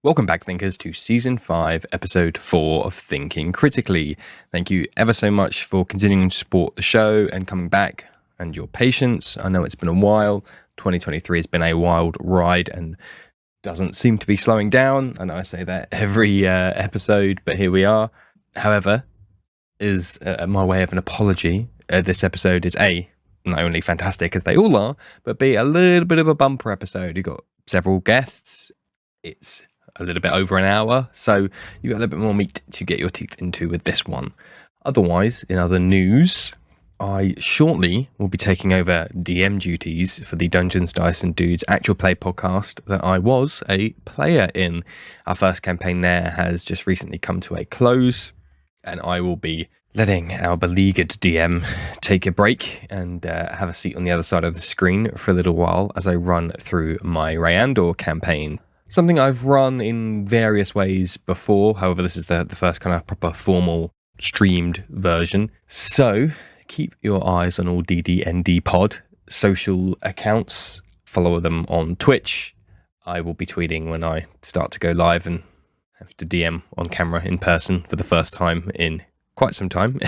Welcome back, Thinkers, to Season 5, Episode 4 of Thinking Critically. Thank you ever so much for continuing to support the show and coming back, and your patience. I know it's been a while. 2023 has been a wild ride and doesn't seem to be slowing down. I know I say that every episode, but here we are. However, is my way of an apology. This episode is not only fantastic as they all are, but B, a little bit of a bumper episode. You've got several guests. It's a little bit over an hour, so you've got a little bit more meat to get your teeth into with this one. Otherwise, in other news, I shortly will be taking over DM duties for the Dungeons, Dice and Dudes actual play podcast that I was a player in. Our first campaign there has just recently come to a close, and I will be letting our beleaguered DM take a break and have a seat on the other side of the screen for a little while as I run through my Rayandor campaign. Something I've run in various ways before, however this is the first kind of proper formal streamed version. So keep your eyes on all DDND Pod social accounts, follow them on Twitch. I will be tweeting when I start to go live and have to DM on camera in person for the first time in quite some time.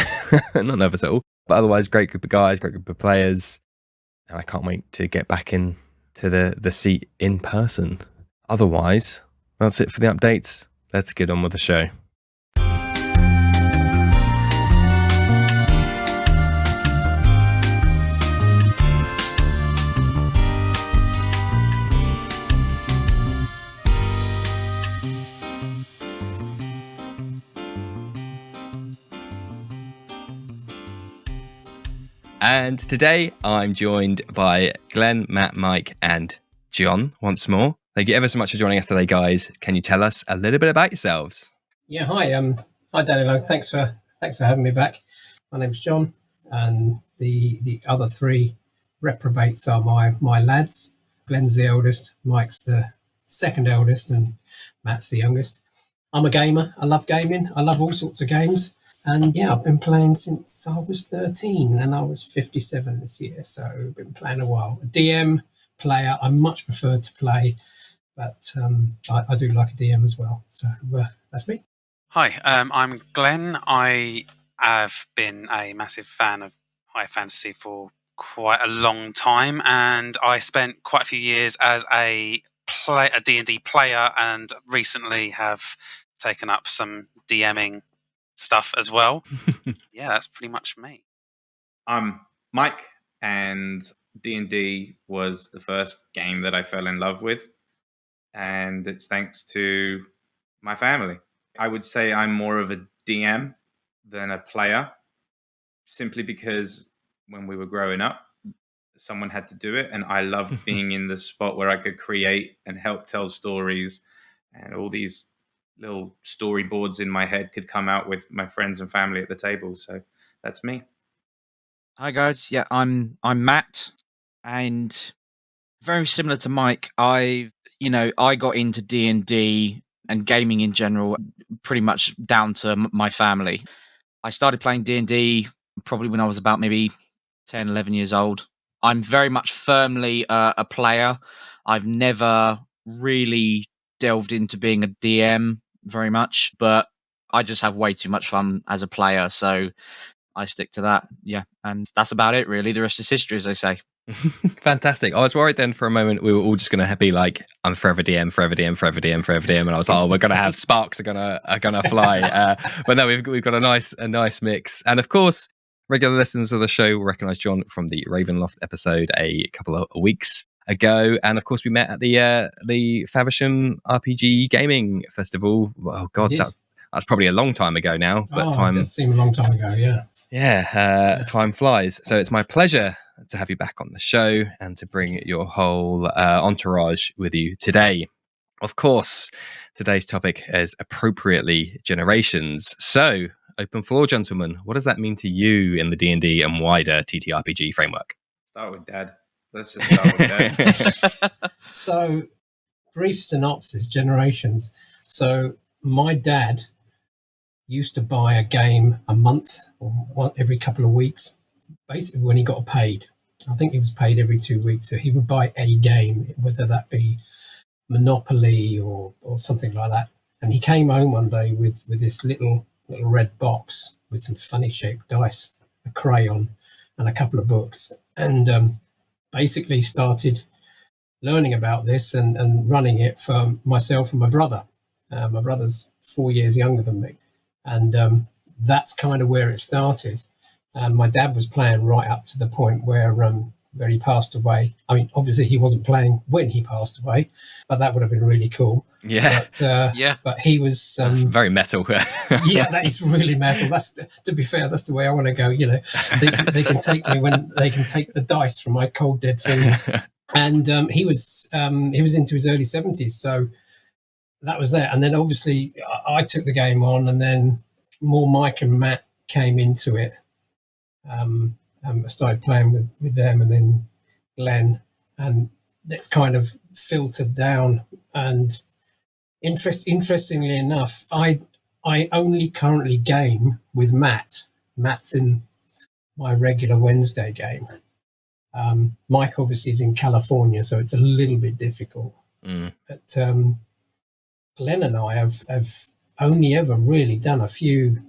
Not nervous at all. But otherwise, great group of guys, great group of players. And I can't wait to get back in to the seat in person. Otherwise, that's it for the updates. Let's get on with the show. And today I'm joined by Glenn, Matt, Mike, and John once more. Thank you ever so much for joining us today, guys. Can you tell us a little bit about yourselves? Yeah, hi. Hi, Danilo. Thanks for having me back. My name's John, and the other three reprobates are my lads. Glenn's the eldest, Mike's the second eldest, and Matt's the youngest. I'm a gamer. I love gaming. I love all sorts of games. And yeah, I've been playing since I was 13, and I was 57 this year, so I've been playing a while. DM player, I much prefer to play, but I do like a DM as well. So that's me. Hi, I'm Glenn. I have been a massive fan of high fantasy for quite a long time, and I spent quite a few years as a D&D player, and recently have taken up some DMing stuff as well. Yeah, that's pretty much me. I'm Mike, and D&D was the first game that I fell in love with, and it's thanks to my family. I would say I'm more of a DM than a player, simply because when we were growing up, someone had to do it, and I loved being in the spot where I could create and help tell stories, and all these little storyboards in my head could come out with my friends and family at the table. So that's me. Hi guys, yeah, I'm Matt, and very similar to Mike, I got into D&D and gaming in general pretty much down to my family. I started playing D&D probably when I was about maybe 10, 11 years old. I'm very much firmly a player. I've never really delved into being a DM very much, but I just have way too much fun as a player, so I stick to that. Yeah, and that's about it, really. The rest is history, as they say. Fantastic. I was worried then for a moment we were all just going to be like, I'm forever DM, forever DM, forever DM, forever DM, and I was like, oh, we're going to have sparks are gonna fly. But no, we've got a nice mix, and of course, regular listeners of the show will recognise John from the Ravenloft episode a couple of weeks ago, and of course we met at the Faversham RPG Gaming Festival. Oh God, that's probably a long time ago now. But it does seem a long time ago. Yeah. Time flies. So it's my pleasure to have you back on the show and to bring your whole entourage with you today. Of course, today's topic is appropriately generations. So, open floor, gentlemen. What does that mean to you in the D&D and wider TTRPG framework? Start with Dad. Let's just start with Dad. So, brief synopsis, generations. So, my dad used to buy a game a month or every couple of weeks, basically when he got paid. I think he was paid every 2 weeks, so he would buy a game, whether that be Monopoly or something like that. And he came home one day with this little red box with some funny shaped dice, a crayon, and a couple of books, and basically started learning about this and running it for myself and my brother. My brother's 4 years younger than me, and that's kind of where it started. My dad was playing right up to the point where he passed away. I mean, obviously he wasn't playing when he passed away, but that would have been really cool. Yeah. But he was That's very metal. yeah, that is really metal. That's, to be fair, that's the way I want to go. You know, they can take me when they can take the dice from my cold dead fingers. And he was into his early 70s, so that was there. And then obviously I took the game on, and then more Mike and Matt came into it. I started playing with them, and then Glenn, and it's kind of filtered down. And interestingly enough, I only currently game with Matt. Matt's in my regular Wednesday game. Mike obviously is in California, so it's a little bit difficult. But Glenn and I have only ever really done a few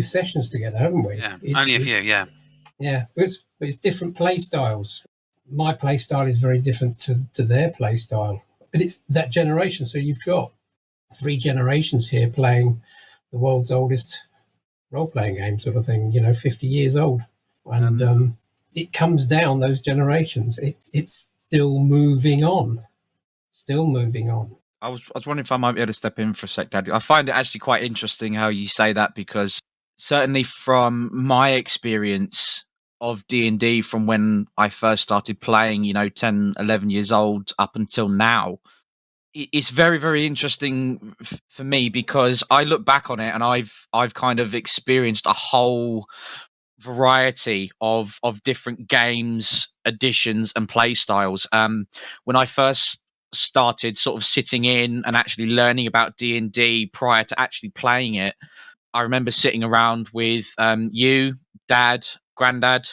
sessions together, haven't we? Yeah, only a few, yeah. Yeah, but it's different play styles. My play style is very different to their play style. But it's that generation, so you've got 3 generations here playing the world's oldest role-playing game sort of thing, 50 years old. And it comes down those generations. It's still moving on. I was wondering if I might be able to step in for a sec, Daddy. I find it actually quite interesting how you say that, because certainly from my experience of D&D from when I first started playing, 10, 11 years old up until now, it's very, very interesting for me, because I look back on it and I've kind of experienced a whole variety of different games, editions, and play styles. When I first started sort of sitting in and actually learning about D&D prior to actually playing it, I remember sitting around with you, Dad, Granddad,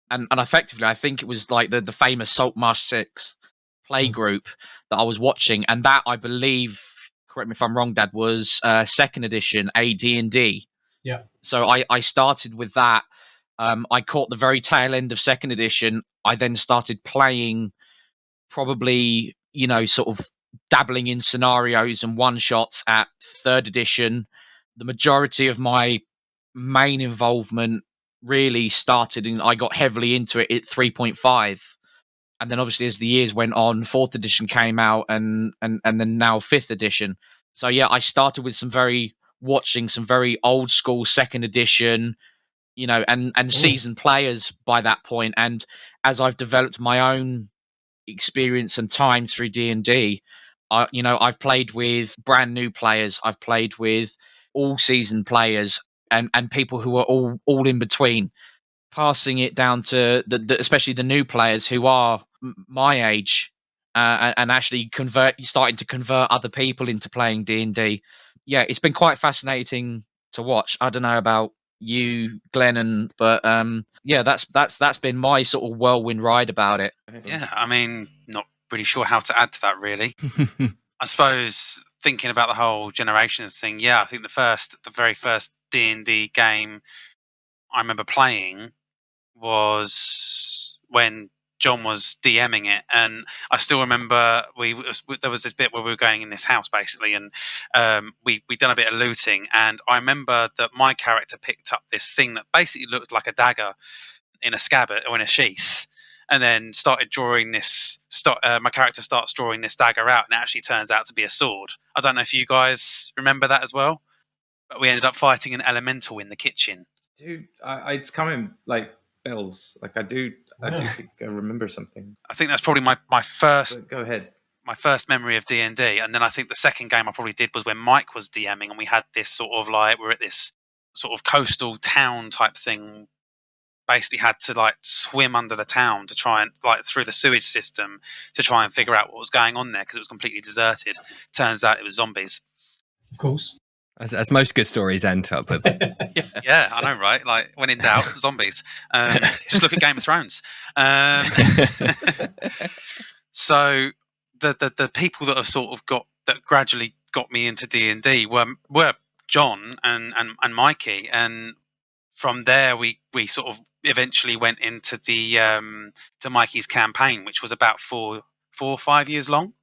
and effectively, I think it was like the famous Saltmarsh 6 play group that I was watching, and that, I believe, correct me if I'm wrong, Dad, was 2nd edition AD&D. Yeah. So I started with that. I caught the very tail end of 2nd edition. I then started playing, probably, sort of dabbling in scenarios and one-shots at 3rd edition. The majority of my main involvement really started, and I got heavily into it at 3.5. And then obviously as the years went on, 4th edition came out, and then now 5th edition. So yeah, I started with some very old school 2nd edition, and seasoned players by that point. And as I've developed my own experience and time through D&D, I've played with brand new players, I've played with all seasoned players, and people who are all in between, passing it down to especially the new players who are my age, and actually starting to convert other people into playing D&D. Yeah, it's been quite fascinating to watch. I don't know about you, Glenn, but yeah, that's been my sort of whirlwind ride about it. Yeah, I mean, not really sure how to add to that, really. I suppose thinking about the whole generations thing, yeah, I think the very first D&D game I remember playing was when John was DMing it, and I still remember there was this bit where we were going in this house basically, and we done a bit of looting, and I remember that my character picked up this thing that basically looked like a dagger in a scabbard or in a sheath, and then started drawing this. My character starts drawing this dagger out, and it actually turns out to be a sword. I don't know if you guys remember that as well, but we ended up fighting an elemental in the kitchen. Dude, it's coming like bells. Like I do think I remember something. I think that's probably my first. But go ahead. My first memory of D&D, and then I think the second game I probably did was when Mike was DMing, and we had this sort of like we're at this sort of coastal town type thing. Basically, had to like swim under the town to try and like through the sewage system to try and figure out what was going on there because it was completely deserted. Turns out it was zombies. Of course. As most good stories end up with. Yeah, I know, right? Like, when in doubt, zombies. Just look at Game of Thrones. So the people that have sort of gradually got me into D&D were John and Mikey, and from there we sort of eventually went into the to Mikey's campaign, which was about 4 or 5 years long.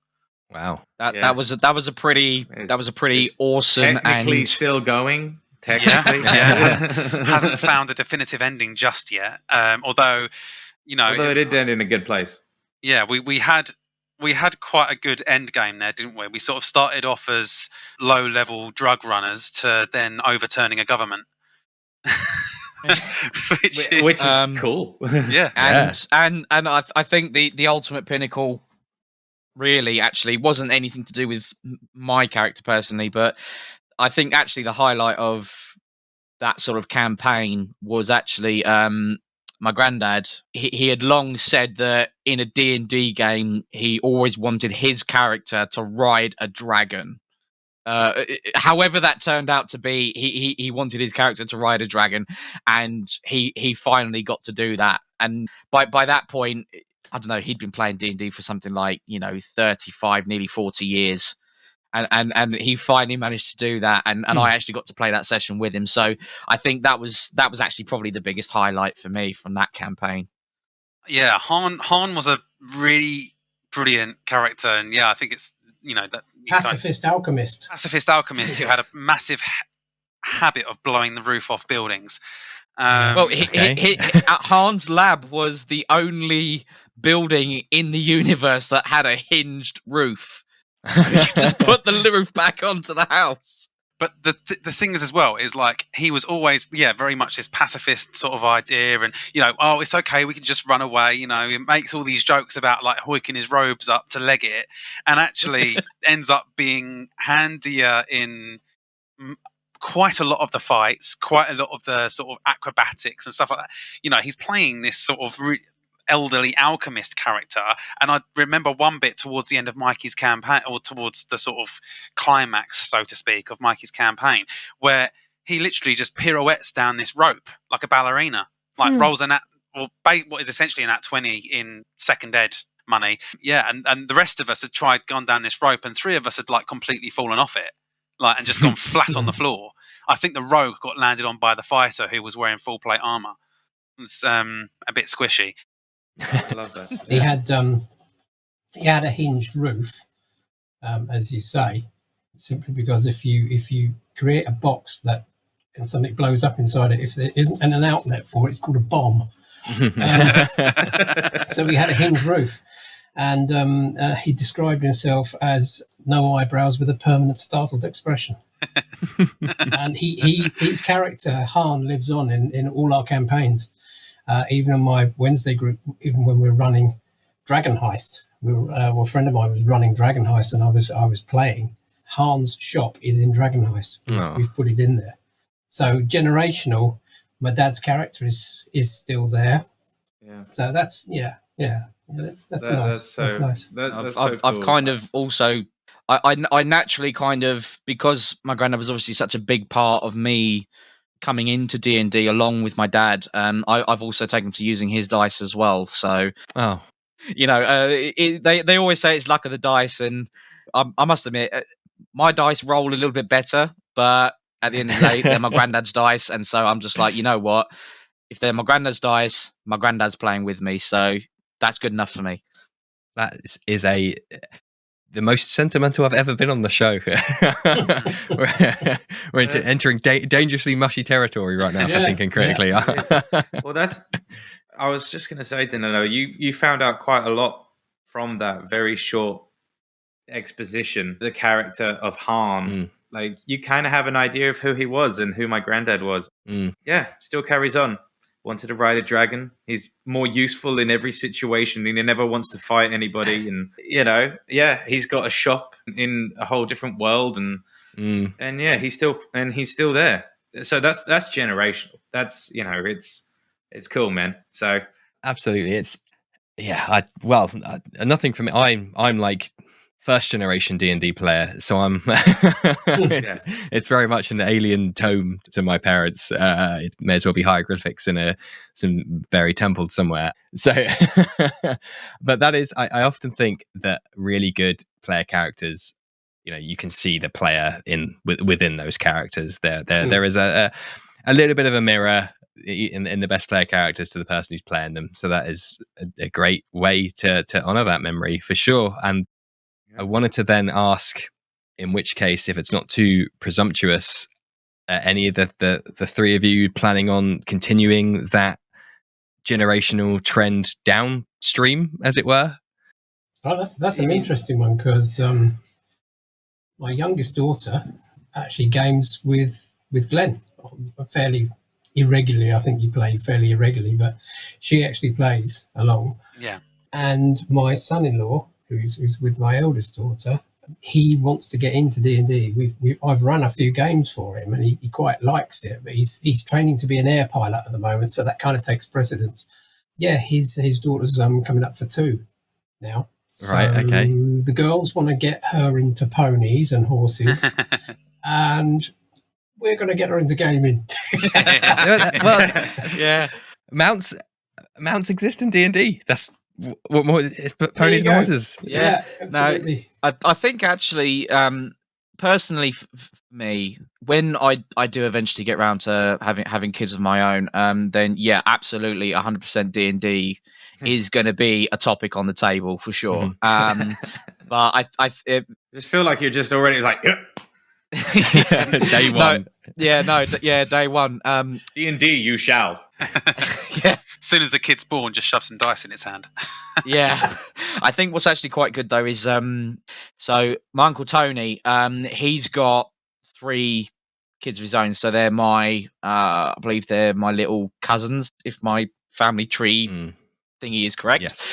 Wow. That was a pretty It's awesome technically and still going. Technically, Hasn't found a definitive ending just yet. Although it did end in a good place. Yeah, we had quite a good end game there, didn't we? We sort of started off as low-level drug runners to then overturning a government, which is cool. Yeah, and I think the ultimate pinnacle really actually wasn't anything to do with my character personally, but I think actually the highlight of that sort of campaign was actually my granddad. He had long said that in a D&D game he always wanted his character to ride a dragon. However that turned out to be, he wanted his character to ride a dragon, and he finally got to do that. And by that point, I don't know, he'd been playing D&D for something like 35, nearly 40 years. And he finally managed to do that, and I actually got to play that session with him. So I think that was actually probably the biggest highlight for me from that campaign. Yeah, Harn was a really brilliant character, and I think it's that Pacifist alchemist who had a massive habit of blowing the roof off buildings. Well, Harn's lab was the only building in the universe that had a hinged roof. You just put the roof back onto the house. But the thing is, as well, is like he was always very much this pacifist sort of idea, and oh, it's okay, we can just run away. He makes all these jokes about like hoiking his robes up to leg it, and actually ends up being handier in quite a lot of the fights, quite a lot of the sort of acrobatics and stuff like that. He's playing this sort of elderly alchemist character, and I remember one bit towards the end of Mikey's campaign, or towards the sort of climax, so to speak, of Mikey's campaign, where he literally just pirouettes down this rope like a ballerina, like rolls what is essentially an @20 in second ed money. And the rest of us had gone down this rope, and 3 of us had like completely fallen off it, like, and just gone flat on the floor. I think the rogue got landed on by the fighter who was wearing full plate armor. It's a bit squishy. I love that. He had a hinged roof, as you say, simply because if you create a box and something blows up inside it, if there isn't an outlet for it, it's called a bomb. So he had a hinged roof, and he described himself as no eyebrows with a permanent startled expression. And his character Harn lives on in all our campaigns. Even in my Wednesday group, even when we were running Dragon Heist, a friend of mine was running Dragon Heist, and I was playing. Harn's shop is in Dragon Heist. We've put it in there. So generational. My dad's character is still there. Yeah. So that's nice. That's nice. I've kind of also. I naturally kind of, because my granddad was obviously such a big part of me coming into D&D along with my dad, I've also taken to using his dice as well. So, they always say it's luck of the dice, and I must admit, my dice roll a little bit better, but at the end of the day, they're my granddad's dice, and so I'm just like, you know what? If they're my granddad's dice, my granddad's playing with me, so that's good enough for me. That is the most sentimental I've ever been on the show. We're entering dangerously mushy territory right now for thinking critically. Well, I was just going to say, Danilo, you found out quite a lot from that very short exposition, the character of Harn. Like, you kind of have an idea of who he was and who my granddad was. Yeah, still carries on. Wanted to ride a dragon. He's more useful in every situation, and he never wants to fight anybody. And he's got a shop in a whole different world, and he's still there. So that's generational. That's it's cool, man. So absolutely, it's nothing for me. I'm like first generation D&D player, so I'm it's very much an alien tome to my parents. It may as well be hieroglyphics in some buried temple somewhere. So but that is, I often think that really good player characters, you can see the player within those characters. There is a little bit of a mirror in the best player characters to the person who's playing them. So that is a great way to honor that memory for sure. And I wanted to then ask, in which case, if it's not too presumptuous, any of the three of you planning on continuing that generational trend downstream, as it were? Oh, that's an interesting one, because my youngest daughter actually games with Glenn fairly irregularly. I think you play fairly irregularly, but she actually plays along. Yeah. And my son-in-law, who's with my eldest daughter, he wants to get into D&D. I've run a few games for him, and he quite likes it. But he's training to be an air pilot at the moment, so that kind of takes precedence. Yeah, his daughter's coming up for 2 now. So right. Okay. the girls want to get her into ponies and horses, and we're going to get her into gaming. Well, yeah, mounts exist in D&D. That's what more. It's ponies and horses. Yeah, absolutely. No, I think actually, personally, for me, when I do eventually get around to having kids of my own, then yeah, absolutely, 100% D&D is going to be a topic on the table for sure. Mm-hmm. But I just feel like you're just already like day one. Day one. D&D, you shall. Yeah. As soon as the kid's born, just shove some dice in its hand. Yeah. I think what's actually quite good though is so my Uncle Tony, he's got 3 kids of his own. So they're I believe they're my little cousins, if my family tree thingy is correct. Yes.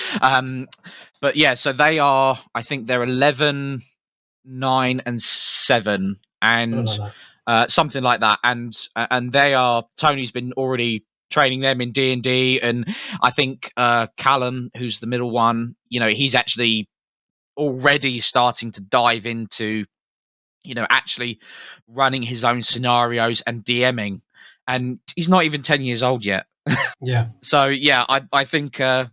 But yeah, so they are, I think they're 11, 9 and 7 and something like that. And they are, Tony's been already training them in D&D, and I think Callum, who's the middle one, he's actually already starting to dive into actually running his own scenarios and DMing, and he's not even 10 years old yet. Yeah. So yeah, I think for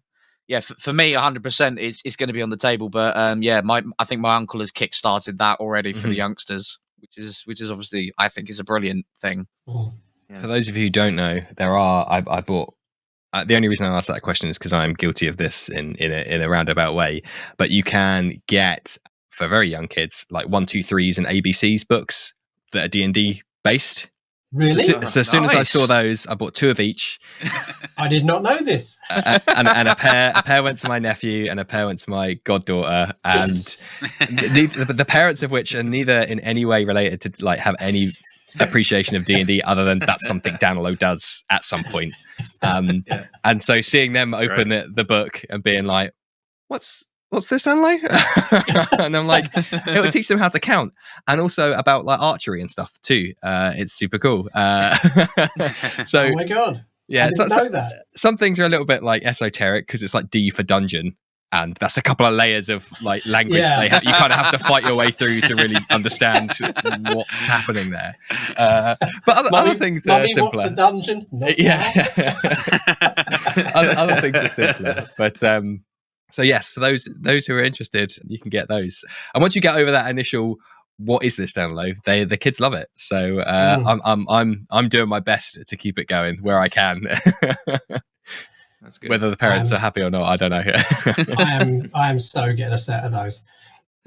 me 100% is going to be on the table, but I think my uncle has kick-started that already for the youngsters, which is obviously, I think, is a brilliant thing. Yeah. For those of you who don't know, I bought the only reason I asked that question is because I'm guilty of this in a roundabout way, but you can get, for very young kids, like 1, 2, 3s and ABCs books that are D&D based. Really? So as soon as I saw those, I bought 2 of each. I did not know this. And a pair went to my nephew, and a pair went to my goddaughter, and the parents of which are neither in any way related to like have any appreciation of D&D other than that's something Danilo does at some point. And so seeing them open the book and being like, what's this, Danilo? And I'm like, it would teach them how to count, and also about like archery and stuff too. It's super cool. So oh my god, yeah, I didn't know that. Some things are a little bit like esoteric because it's like D for dungeon, and that's a couple of layers of like language you kind of have to fight your way through to really understand what's happening there. But other things are simpler. What's a dungeon? Other things are simpler. But so yes, for those who are interested, you can get those. And once you get over that initial what is this download, the kids love it. So I'm doing my best to keep it going where I can. That's good. Whether the parents are happy or not, I don't know. I am so getting a set of those.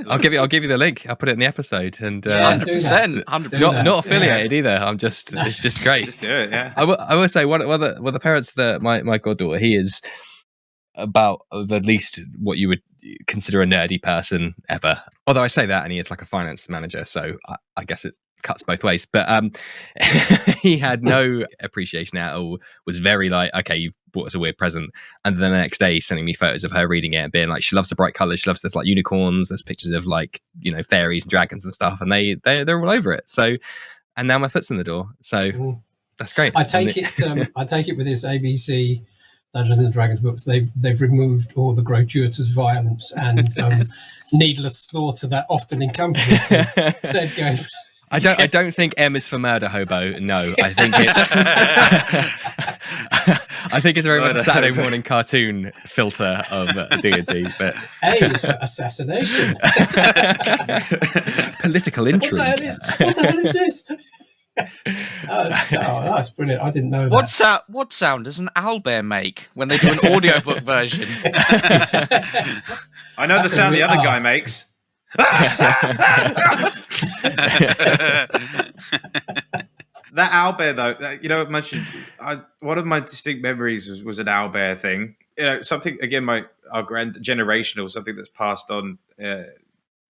I'll give you the link. I'll put it in the episode. And 100%, not affiliated either. It's just great. Just do it. Yeah. I will say one of the parents that my goddaughter, he is about the least what you would consider a nerdy person ever. Although I say that, and he is like a finance manager, so I guess it cuts both ways. But he had no appreciation at all. Was very like, okay, you've bought us a weird present, and then the next day sending me photos of her reading it and being like, she loves the bright colors, she loves this like unicorns, there's pictures of like fairies and dragons and stuff, and they're all over it. So, and now my foot's in the door, so that's great. I take it with this ABC Dungeons and Dragons books, they've removed all the gratuitous violence and needless slaughter that often encompasses said game. I don't think M is for murder hobo. No, I think it's I think it's very much a Saturday morning cartoon filter of D&D. But A is for assassination. Political intrigue. What the hell is this? That's brilliant. I didn't know that. What sound does an owlbear make when they do an audiobook version? I know the sound the other guy makes. That owlbear, though, one of my distinct memories was an owlbear thing. Something again, our grand generational, something that's passed on,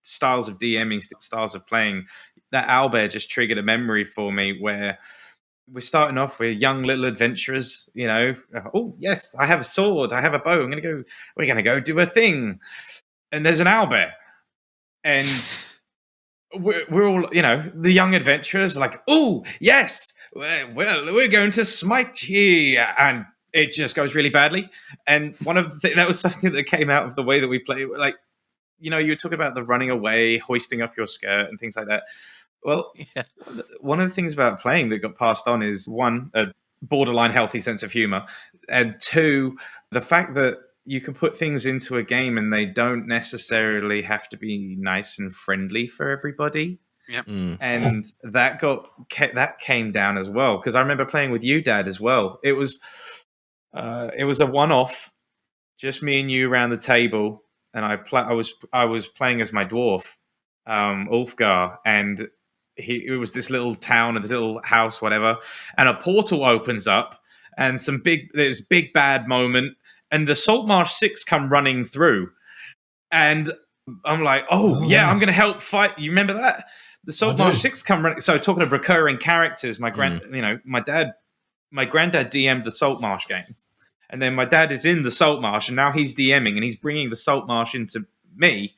styles of DMing, styles of playing. That owlbear just triggered a memory for me where we're starting off with young little adventurers. Oh yes, I have a sword, I have a bow. We're gonna go do a thing, and there's an owlbear. And we're all, the young adventurers are like, oh, yes, well, we're going to smite ye. And it just goes really badly. And one of that was something that came out of the way that we play. Like, you were talking about the running away, hoisting up your skirt and things like that. Well, one of the things about playing that got passed on is, one, a borderline healthy sense of humor. And two, the fact that you can put things into a game and they don't necessarily have to be nice and friendly for everybody. Yep. And that came down as well, because I remember playing with you, Dad, as well. It was a one-off, just me and you around the table, and I was playing as my dwarf, Ulfgar, and it was this little town, a little house, whatever, and a portal opens up, and there's big bad moment. And the Saltmarsh 6 come running through. And I'm like, I'm going to help fight. You remember that? The Saltmarsh 6 come running. So talking of recurring characters, my granddad DM'd the Saltmarsh game. And then my dad is in the Saltmarsh, and now he's DMing, and he's bringing the Saltmarsh into me.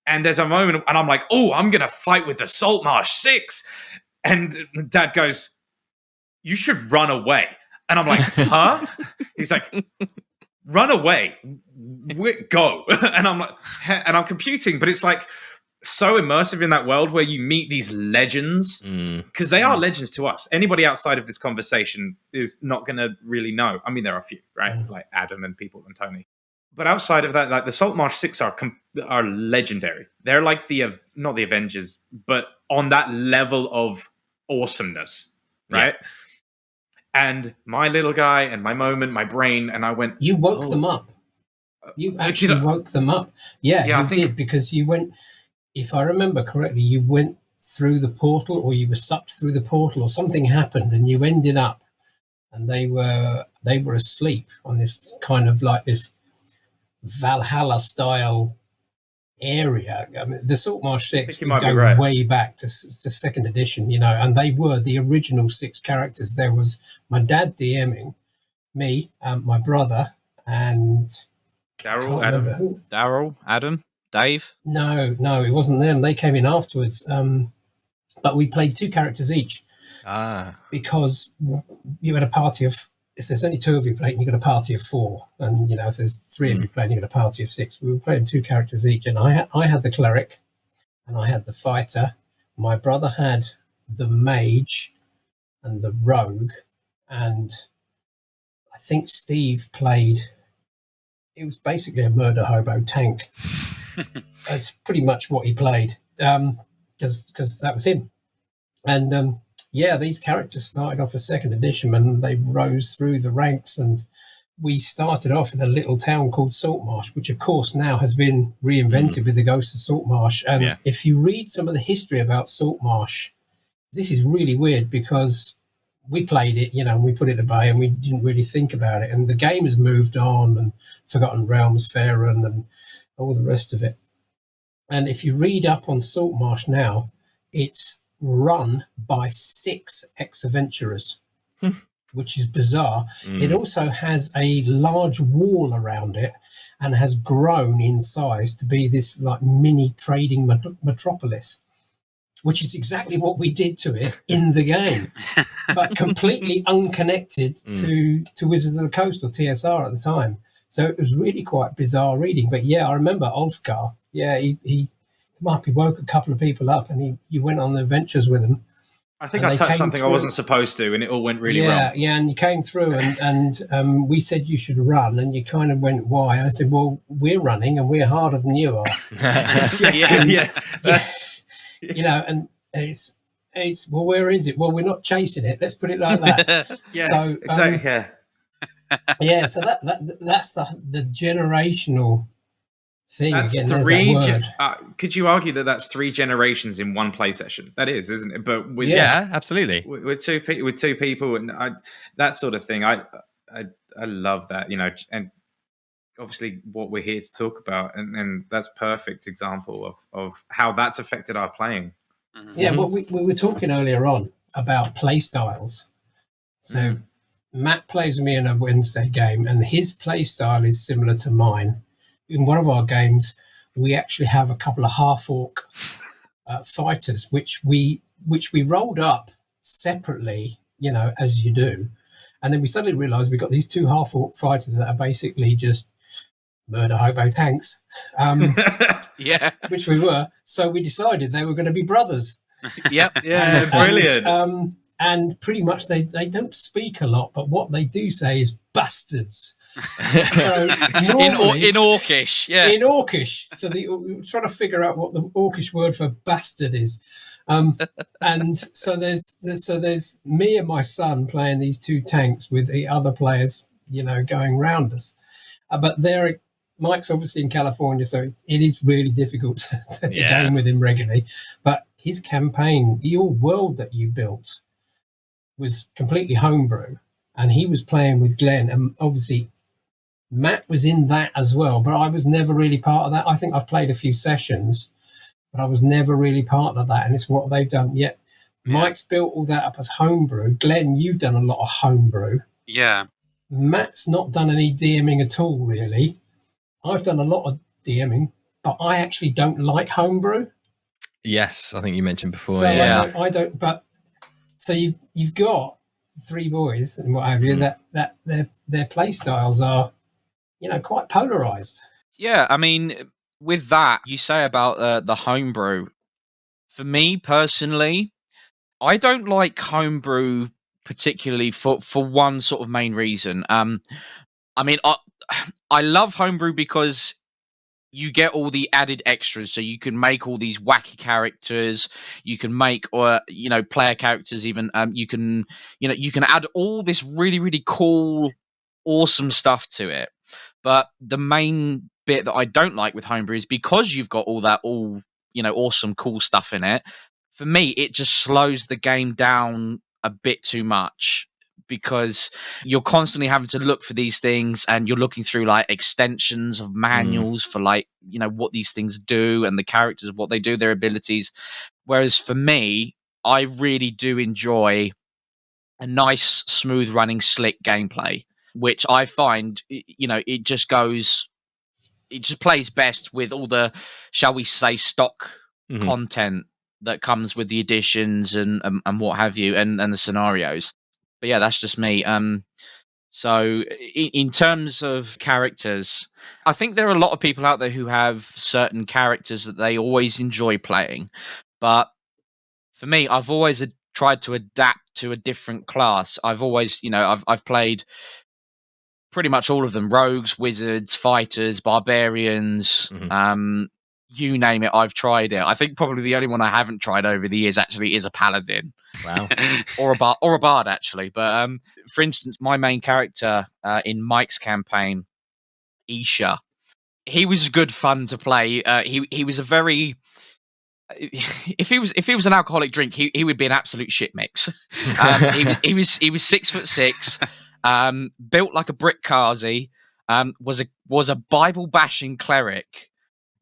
And there's a moment, and I'm like, I'm going to fight with the Saltmarsh 6. And Dad goes, you should run away. And I'm like, huh? He's like, run away, go. And I'm like, and I'm computing, but it's like so immersive in that world where you meet these legends, because they are legends to us. Anybody outside of this conversation is not going to really know. I mean, there are a few, right? Like Adam and people and Tony. But outside of that, like the Saltmarsh 6 are legendary. They're like not the Avengers, but on that level of awesomeness, right? Yeah. And my little guy and my moment, my brain, and I went... You woke them up. You actually woke them up. Yeah, you did, because you went... If I remember correctly, you went through the portal, or you were sucked through the portal, or something happened, and you ended up, and they were asleep on this kind of like this Valhalla-style area. I mean, the Saltmarsh 6 go way back to second edition, and they were the original 6 characters. There was my dad DMing, me, my brother, and Daryl, Adam, Dave. No, it wasn't them. They came in afterwards. But we played 2 characters each. Because you had a party of, if there's only 2 of you playing, you got a party of 4, and if there's 3 of you playing, you got a party of 6. We were playing 2 characters each, and I had the cleric, and I had the fighter. My brother had the mage and the rogue, and I think Steve played. It was basically a murder hobo tank. That's pretty much what he played, because that was him, and. These characters started off as second edition, and they rose through the ranks, and we started off in a little town called Saltmarsh, which of course now has been reinvented with the Ghost of Saltmarsh. And if you read some of the history about Saltmarsh, this is really weird, because we played it, and we put it away, and we didn't really think about it. And the game has moved on, and Forgotten Realms, Faerun, and all the rest of it. And if you read up on Saltmarsh now, it's run by 6 ex-adventurers, which is bizarre. It also has a large wall around it and has grown in size to be this like mini trading metropolis. which is exactly what we did to it in the game, but completely unconnected to Wizards of the Coast or TSR at the time. So it was really quite bizarre reading. But yeah, I remember Ulfgar. Yeah, he woke a couple of people up, and he went on adventures with them. I think I touched something I wasn't supposed to, and it all went really wrong. Yeah, and you came through, and we said you should run, and you kind of went, why? I said, well, we're running, and we're harder than you are. Yeah. You know, and it's well, where is it? Well, we're not chasing it. Let's put it like that. Yeah, so, exactly. Yeah, so that's the generational thing. That's again, three. That word. Could you argue that that's 3 generations in one play session? That is, isn't it? But with, yeah, absolutely. With two people, and that sort of thing, I love that. You know, and obviously what we're here to talk about, and that's perfect example of how that's affected our playing. Yeah, well, we were talking earlier on about play styles. So Matt plays with me in a Wednesday game, and his play style is similar to mine. In one of our games, we actually have a couple of half-orc fighters, which we rolled up separately, you know, as you do. And then we suddenly realised we've got these 2 half-orc fighters that are basically just murder hobo tanks. Yeah. Which we were. So we decided they were going to be brothers. Yep. Yeah, brilliant. And pretty much they don't speak a lot, but what they do say is bastards. So normally, in Orcish, yeah. In Orcish. So we're trying to figure out what the Orcish word for bastard is. And so there's me and my son playing these 2 tanks with the other players, you know, going round us. But Mike's obviously in California, so it is really difficult to game with him regularly. But his campaign, your world that you built, was completely homebrew, and he was playing with Glenn, and obviously Matt was in that as well, but I was never really part of that. I think I've played a few sessions, but I was never really part of that, and it's what they've done. Yet Mike's built all that up as homebrew. Glenn, you've done a lot of homebrew. Yeah. Matt's not done any DMing at all, really. I've done a lot of DMing, but I actually don't like homebrew. Yes, I think you mentioned before. So yeah, I don't. But so you've got 3 boys and what have you that their play styles are, you know, quite polarized. Yeah, I mean, with that you say about the homebrew. For me personally, I don't like homebrew particularly for one sort of main reason. I mean, I love homebrew because you get all the added extras, so you can make all these wacky characters, you can make player characters even, you can add all this really, really cool, awesome stuff to it. But the main bit that I don't like with homebrew is because you've got all that awesome cool stuff in it, for me it just slows the game down a bit too much, because you're constantly having to look for these things, and you're looking through like extensions of manuals for like, you know, what these things do and the characters, what they do, their abilities. Whereas for me, I really do enjoy a nice, smooth running, slick gameplay, which I find, you know, it just plays best with all the, shall we say, stock content that comes with the additions and what have you, and the scenarios. But yeah, that's just me. So in terms of characters, I think there are a lot of people out there who have certain characters that they always enjoy playing. But for me, I've always tried to adapt to a different class. I've always, you know, I've played pretty much all of them: rogues, wizards, fighters, barbarians, you name it, I've tried it. I think probably the only one I haven't tried over the years actually is a paladin. Wow. or a bard actually. But for instance, my main character in Mike's campaign, Isha, he was good fun to play. He was a very if he was an alcoholic drink, he would be an absolute shit mix. He was 6'6", built like a brick Kazi, was a Bible bashing cleric.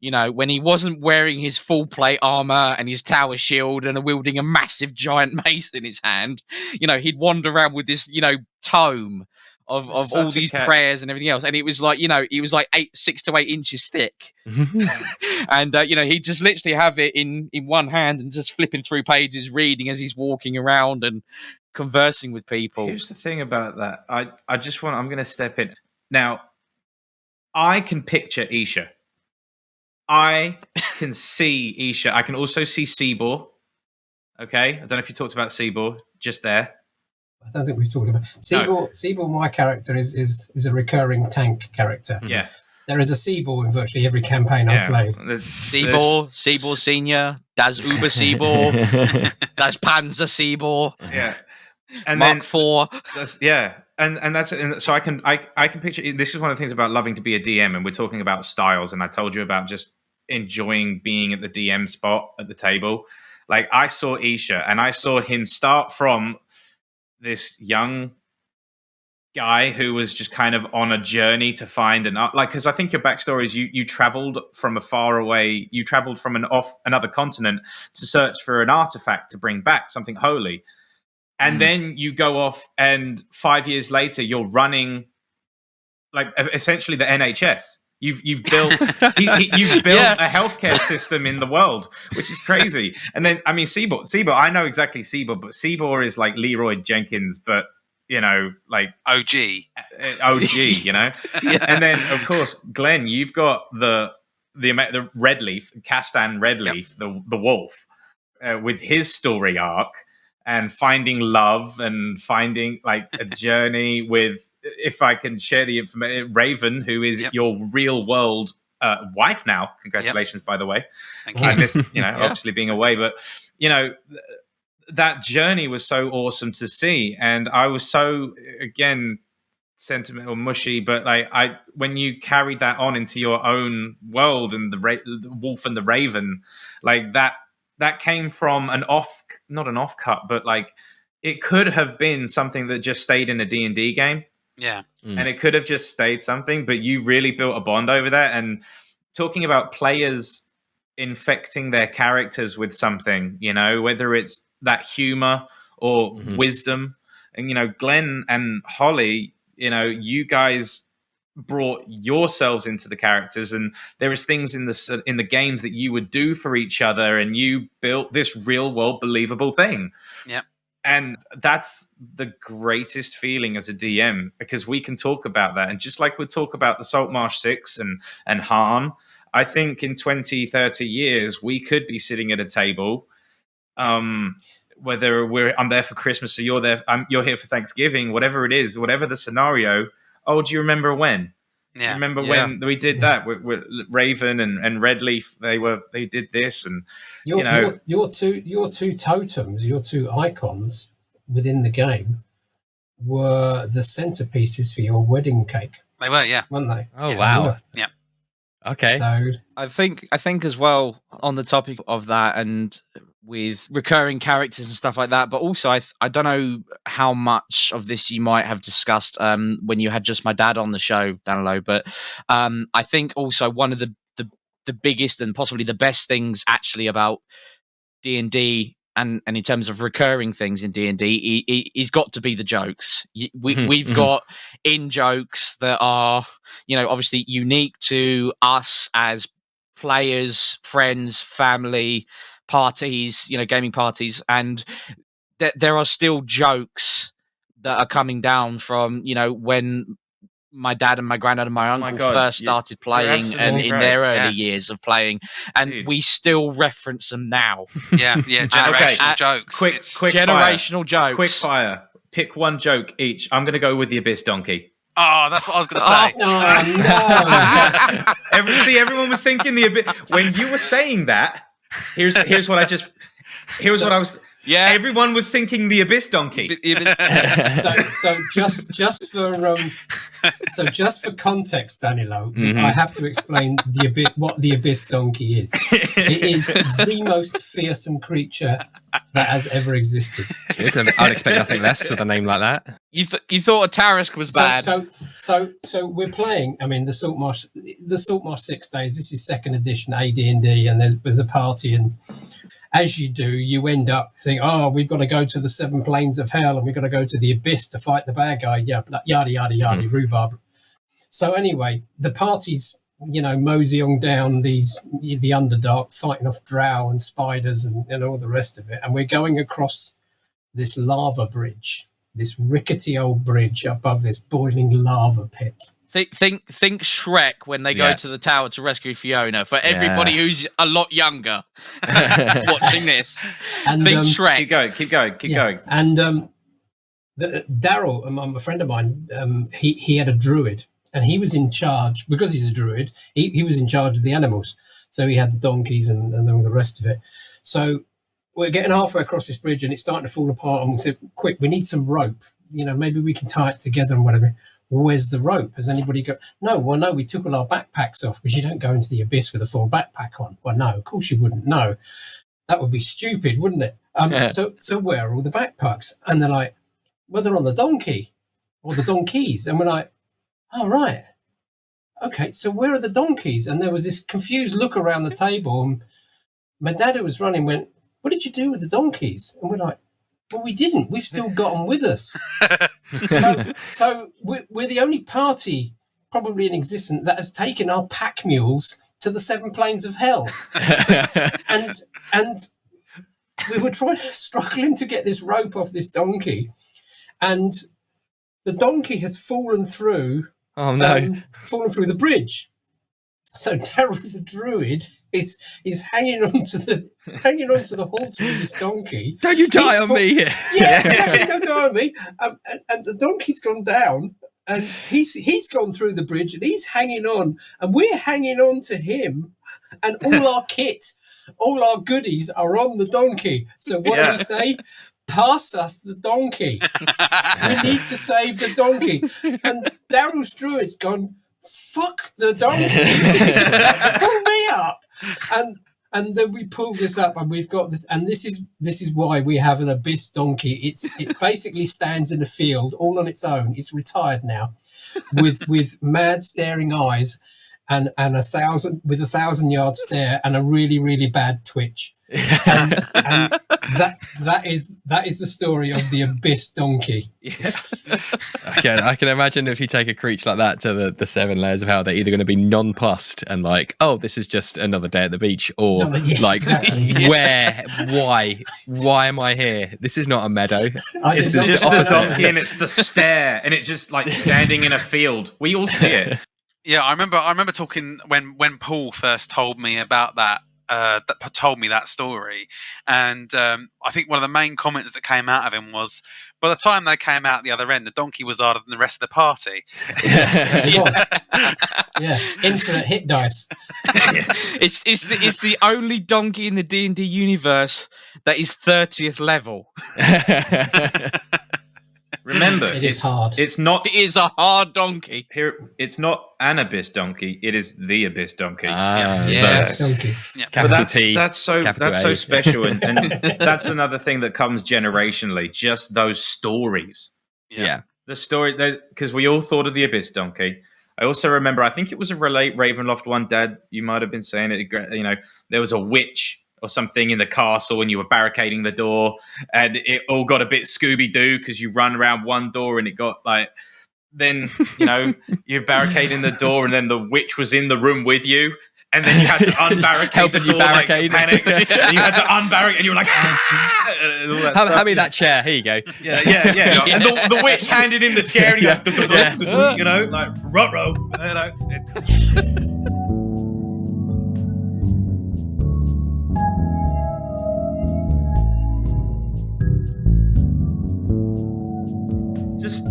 You know, when he wasn't wearing his full plate armor and his tower shield and wielding a massive giant mace in his hand, you know, he'd wander around with this, you know, tome of all Such a these cat. prayers and everything else, and it was like, it was like 6 to 8 inches thick, and he'd just literally have it in one hand and just flipping through pages, reading as he's walking around and conversing with people. Here's the thing about that. I'm going to step in now. I can picture Isha. I can see Isha. I can also see Seabor. Okay, I don't know if you talked about Seabor just there. I don't think we've talked about Seabor. My character is a recurring tank character. Yeah, there is a Seabor in virtually every campaign I've played. Seabor Senior, Das Uber Seabor, Das Panzer Seabor. Yeah, and Mark IV. So I can picture. This is one of the things about loving to be a DM, and we're talking about styles. And I told you about just enjoying being at the DM spot at the table. Like I saw Isha, and I saw him start from this young guy who was just kind of on a journey to find because I think your backstory is you traveled from a far away, you traveled from another continent to search for an artifact to bring back something holy. And then you go off, and 5 years later, you're running like essentially the NHS. You've built you've built a healthcare system in the world, which is crazy. And then I mean Seabor, I know exactly Seabor, but Seabor is like Leroy Jenkins, but like OG, Yeah. And then of course, Glenn, you've got the Redleaf, Castan Redleaf, the wolf, with his story arc. And finding love and finding like a journey with, if I can share the information, Raven, who is your real world wife now. Congratulations, by the way. Thank you. I missed, obviously being away, but that journey was so awesome to see, and I was so sentimental, mushy. But like when you carried that on into your own world and the wolf and the raven, like that came from not an off cut, but like it could have been something that just stayed in a D&D game. Yeah. And it could have just stayed something, but you really built a bond over that. And talking about players infecting their characters with something, whether it's that humor or wisdom. And, Glenn and Holly, you guys brought yourselves into the characters, and there is things in the games that you would do for each other, and you built this real world believable thing. Yeah. And that's the greatest feeling as a DM, because we can talk about that. And just like we talk about the Saltmarsh 6 and Harn, I think in 20, 30 years, we could be sitting at a table, whether I'm there for Christmas or you're here for Thanksgiving, whatever it is, whatever the scenario. Oh, do you remember when? Yeah. Do you remember when we did that with Raven and Redleaf? They did this, and your two totems, your two icons within the game were the centerpieces for your wedding cake. They were, yeah, weren't they? Oh, yes. wow. Yeah. Okay. So I think as well, on the topic of that and with recurring characters and stuff like that, but also I don't know how much of this you might have discussed when you had just my dad on the show down low, but I think also one of the biggest and possibly the best things actually about D&D and in terms of recurring things in D&D, he's got to be the jokes. We've got in jokes that are, obviously unique to us as players, friends, family, parties, gaming parties, and there are still jokes that are coming down from, when my dad and my granddad and my uncle first started playing and in their early years of playing, and we still reference them now. Yeah, generational jokes. Quick generational jokes. Quick fire. Pick one joke each. I'm going to go with the Abyss Donkey. Oh, that's what I was going to say. No. Everyone was thinking the Abyss. When you were saying that, here's what I was. Yeah, everyone was thinking the Abyss Donkey. So just for context, Danilo, I have to explain what the Abyss Donkey is. It is the most fearsome creature that has ever existed. Good. I'd expect nothing less with a name like that. You thought a Tarisk was bad. So we're playing. I mean, the Saltmarsh 6 days. This is second edition AD&D, and there's a party, as you do, you end up saying, "Oh, we've got to go to the 7 planes of hell, and we've got to go to the abyss to fight the bad guy." Yeah, yada yada yada, rhubarb. So anyway, the party's mosey on down the Underdark, fighting off drow and spiders and all the rest of it, and we're going across this lava bridge, this rickety old bridge above this boiling lava pit. Think Shrek when they go to the tower to rescue Fiona. For everybody who's a lot younger watching this, and, think Shrek. Keep going. And Daryl, a friend of mine, he had a druid, and he was in charge, because he's a druid. He was in charge of the animals, so he had the donkeys and all the rest of it. So we're getting halfway across this bridge, and it's starting to fall apart. And we said, "Quick, we need some rope. Maybe we can tie it together and whatever." Where's the rope? Has anybody got? No, we took all our backpacks off, because you don't go into the abyss with a full backpack on. Well, no, of course you wouldn't. No, that would be stupid, wouldn't it? So where are all the backpacks? And they're like, well, they're on the donkey or the donkeys. And we're like, oh, right. Okay, so where are the donkeys? And there was this confused look around the table. And my dad, who was running, went, what did you do with the donkeys? And we're like, well, we didn't. We've still got them with us. So we're the only party probably in existence that has taken our pack mules to the 7 planes of hell. and we were struggling to get this rope off this donkey, and the donkey has fallen through. Oh no! Fallen through the bridge. So Daryl the druid is hanging onto the halter of this donkey. Don't you die on me! Yeah, exactly, don't die on me. And the donkey's gone down, and he's gone through the bridge, and he's hanging on, and we're hanging on to him, and all our kit, all our goodies are on the donkey. So what do we say? Pass us the donkey. We need to save the donkey. And Daryl's druid's gone, fuck the donkey. Pull me up. And then we pull this up, and we've got this, and this is why we have an abyss donkey. It basically stands in a field all on its own. It's retired now, with mad staring eyes and a 1,000-yard stare and a really, really bad twitch. And that is the story of the abyss donkey. Yeah. I can imagine if you take a creature like that to the 7 layers of hell, they're either going to be nonplussed and like, oh, this is just another day at the beach, or exactly. why am I here? This is not a meadow. It's just the donkey, and it's the stare, and it just like standing in a field. We all see it. Yeah, I remember talking when Paul first told me about that. Told me that story, and I think one of the main comments that came out of him was, by the time they came out the other end, the donkey was harder than the rest of the party. It was. Yeah, infinite hit dice. It's the only donkey in the D&D universe that is 30th level. Remember, it is hard. It's not. It is a hard donkey. Here, it's not an abyss donkey. It is the abyss donkey. Abyss donkey. Yeah. But T, that's so special, and that's another thing that comes generationally. Just those stories. Yeah. The story, because we all thought of the abyss donkey. I also remember, I think it was a Ravenloft one, Dad. You might have been saying it. There was a witch or something in the castle, and you were barricading the door, and it all got a bit Scooby-Doo because you run around one door and it got like, then, you're barricading the door, and then the witch was in the room with you, and then you had to unbarricade the door, barricade. like panic, and you had to unbarricade, and you were like, Hand me that chair. Here you go. Yeah. And the witch handed him the chair, and you go, like, ruh-roh, Just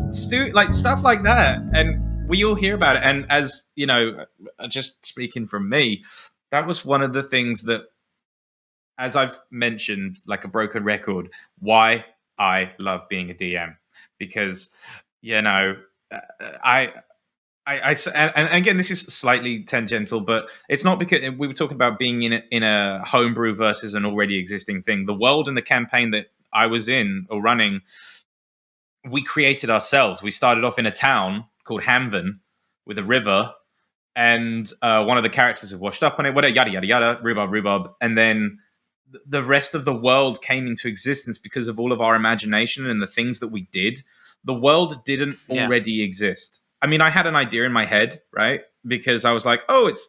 stuff like that, and we all hear about it. And as you know, just speaking from me, that was one of the things that, as I've mentioned, like a broken record, why I love being a DM, because I and again, this is slightly tangential, but it's not, because we were talking about being in a homebrew versus an already existing thing. The world and the campaign that I was in or running, we created ourselves. We started off in a town called Hamven with a river, and one of the characters had washed up on it, whatever, yada, yada, yada, rhubarb. And then the rest of the world came into existence because of all of our imagination and the things that we did. The world didn't already exist. I mean, I had an idea in my head, right? Because I was like, oh, it's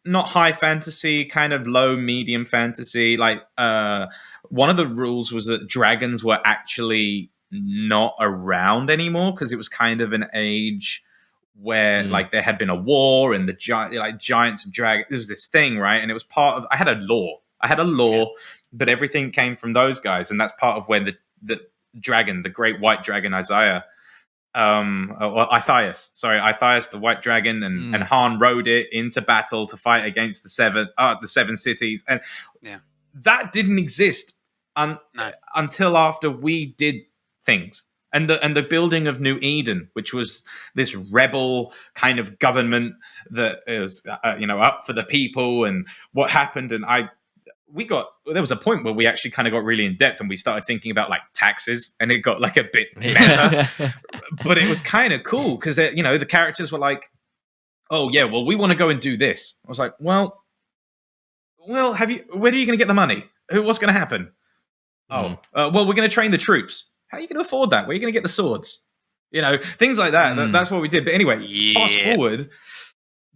not high fantasy, kind of low medium fantasy. Like one of the rules was that dragons were actually not around anymore because it was kind of an age where like there had been a war and the giants of dragons. There was this thing, right? And it was part of. I had a lore, but everything came from those guys, and that's part of where the dragon, the great white dragon Isaiah, Ithias, the white dragon, and Harn rode it into battle to fight against the seven cities, and that didn't exist until after we did things. And the building of New Eden, which was this rebel kind of government that is up for the people, and what happened, and there was a point where we actually kind of got really in depth and we started thinking about like taxes, and it got like a bit meta, but it was kind of cool because the characters were like, oh yeah, well we want to go and do this. I was like, well, where are you going to get the money? What's going to happen? Well, we're going to train the troops. How are you going to afford that? Where are you going to get the swords? Things like that. That's what we did. But anyway, fast forward.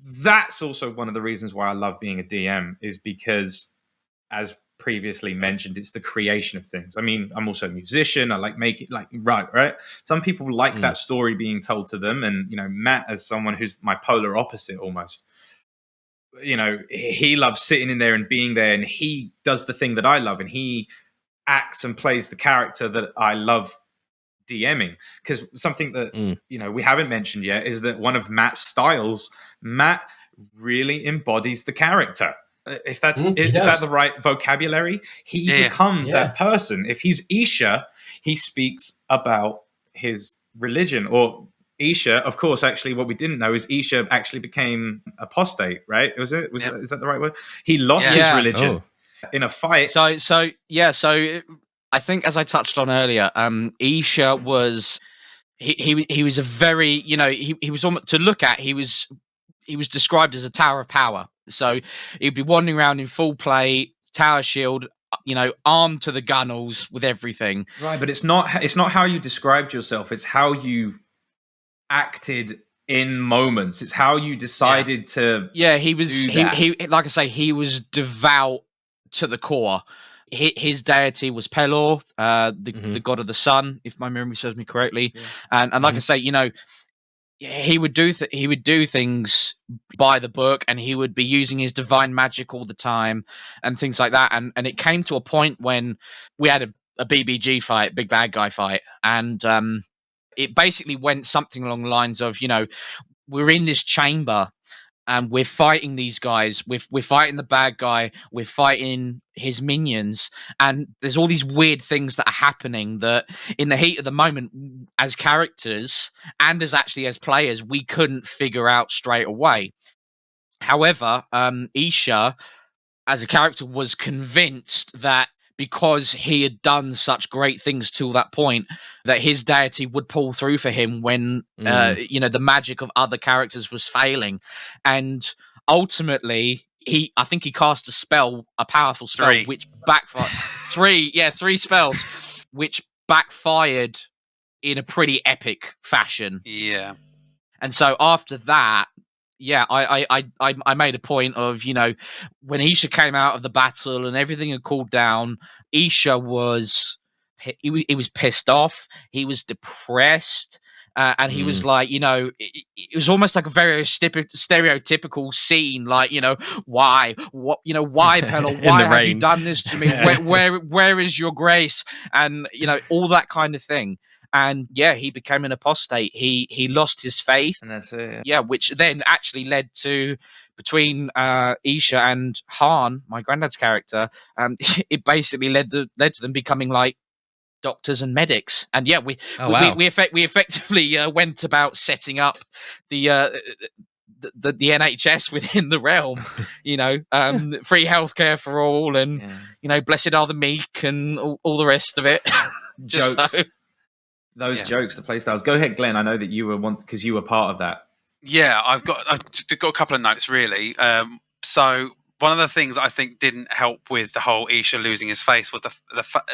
That's also one of the reasons why I love being a DM, is because, as previously mentioned, it's the creation of things. I mean, I'm also a musician. I like make it like right. Some people like that story being told to them, and Matt, as someone who's my polar opposite almost, he loves sitting in there and being there, and he does the thing that I love, and he acts and plays the character that I love DMing. Because something that we haven't mentioned yet is that one of Matt's styles, Matt really embodies the character. If that's is that the right vocabulary? He becomes that person. If he's Isha, he speaks about his religion. Or Isha, of course, actually, what we didn't know is Isha actually became apostate, right? Is that the right word? He lost his religion in a fight. So I think, as I touched on earlier, Isha was he was a very he was almost, to look at, he was described as a tower of power. So he'd be wandering around in full play, tower shield, armed to the gunnels with everything. Right, but it's not how you described yourself. It's how you acted in moments. It's how you decided to. Yeah, he was. He like I say, he was devout to the core. His deity was Pelor, the god of the sun, if my memory serves me correctly. And like I say, he would do things by the book, and he would be using his divine magic all the time and things like that. And it came to a point when we had a BBG fight, big bad guy fight, and it basically went something along the lines of, we're in this chamber and we're fighting these guys. We're fighting the bad guy. We're fighting his minions. And there's all these weird things that are happening that, in the heat of the moment, as characters and as players, we couldn't figure out straight away. However, Isha, as a character, was convinced that because he had done such great things till that point, that his deity would pull through for him when the magic of other characters was failing. And ultimately, I think he cast a powerful spell, which backfired. three spells, which backfired in a pretty epic fashion. Yeah. And so after that, I made a point of, when Isha came out of the battle and everything had cooled down, Isha was he was pissed off, he was depressed, and he was like, it was almost like a very stereotypical scene, like, why, Pelor, why have you done this to me? Where is your grace? And all that kind of thing. And he became an apostate. He lost his faith, and that's it. Yeah, which then actually led to, between Isha and Harn, my granddad's character, it basically led to them becoming like doctors and medics. And we effectively went about setting up the NHS within the realm. Free healthcare for all, and blessed are the meek, and all the rest of it. Jokes. Those jokes, the playstyles. Go ahead, Glenn. I know that you were because you were part of that. Yeah, I've got a couple of notes really. So one of the things I think didn't help with the whole Isha losing his face was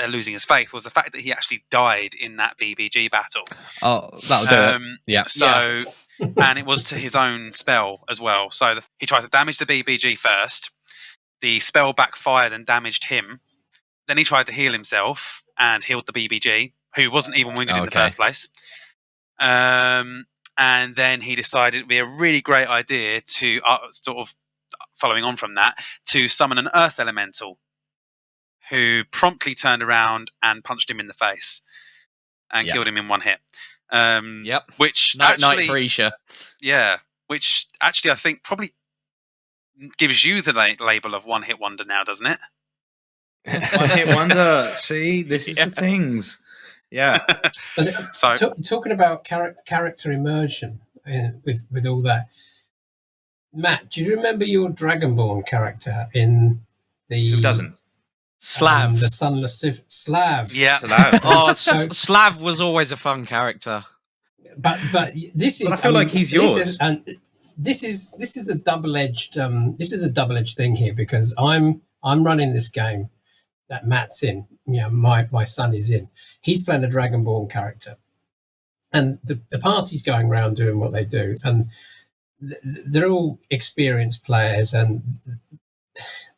losing his faith was the fact that he actually died in that BBG battle. Oh, that'll do it. Yeah. So, and it was to his own spell as well. So he tried to damage the BBG first. The spell backfired and damaged him. Then he tried to heal himself and healed the BBG, who wasn't even wounded in the first place. And then he decided it would be a really great idea to sort of following on from that, to summon an earth elemental who promptly turned around and punched him in the face and killed him in one hit. Which Night for Isha. Yeah, which actually I think probably gives you the label of one-hit wonder now, doesn't it? One-hit wonder. See, this is the things. Yeah. So talking about character immersion with all that, Matt, do you remember your Dragonborn character in the... Who doesn't? Slav. The Sunless Slav. Yeah. Slav. Slav was always a fun character. But this is... I feel like he's yours. This is a double-edged thing here, because I'm running this game that Matt's in. My son is in. He's playing a Dragonborn character. And the party's going around doing what they do. And they're all experienced players, and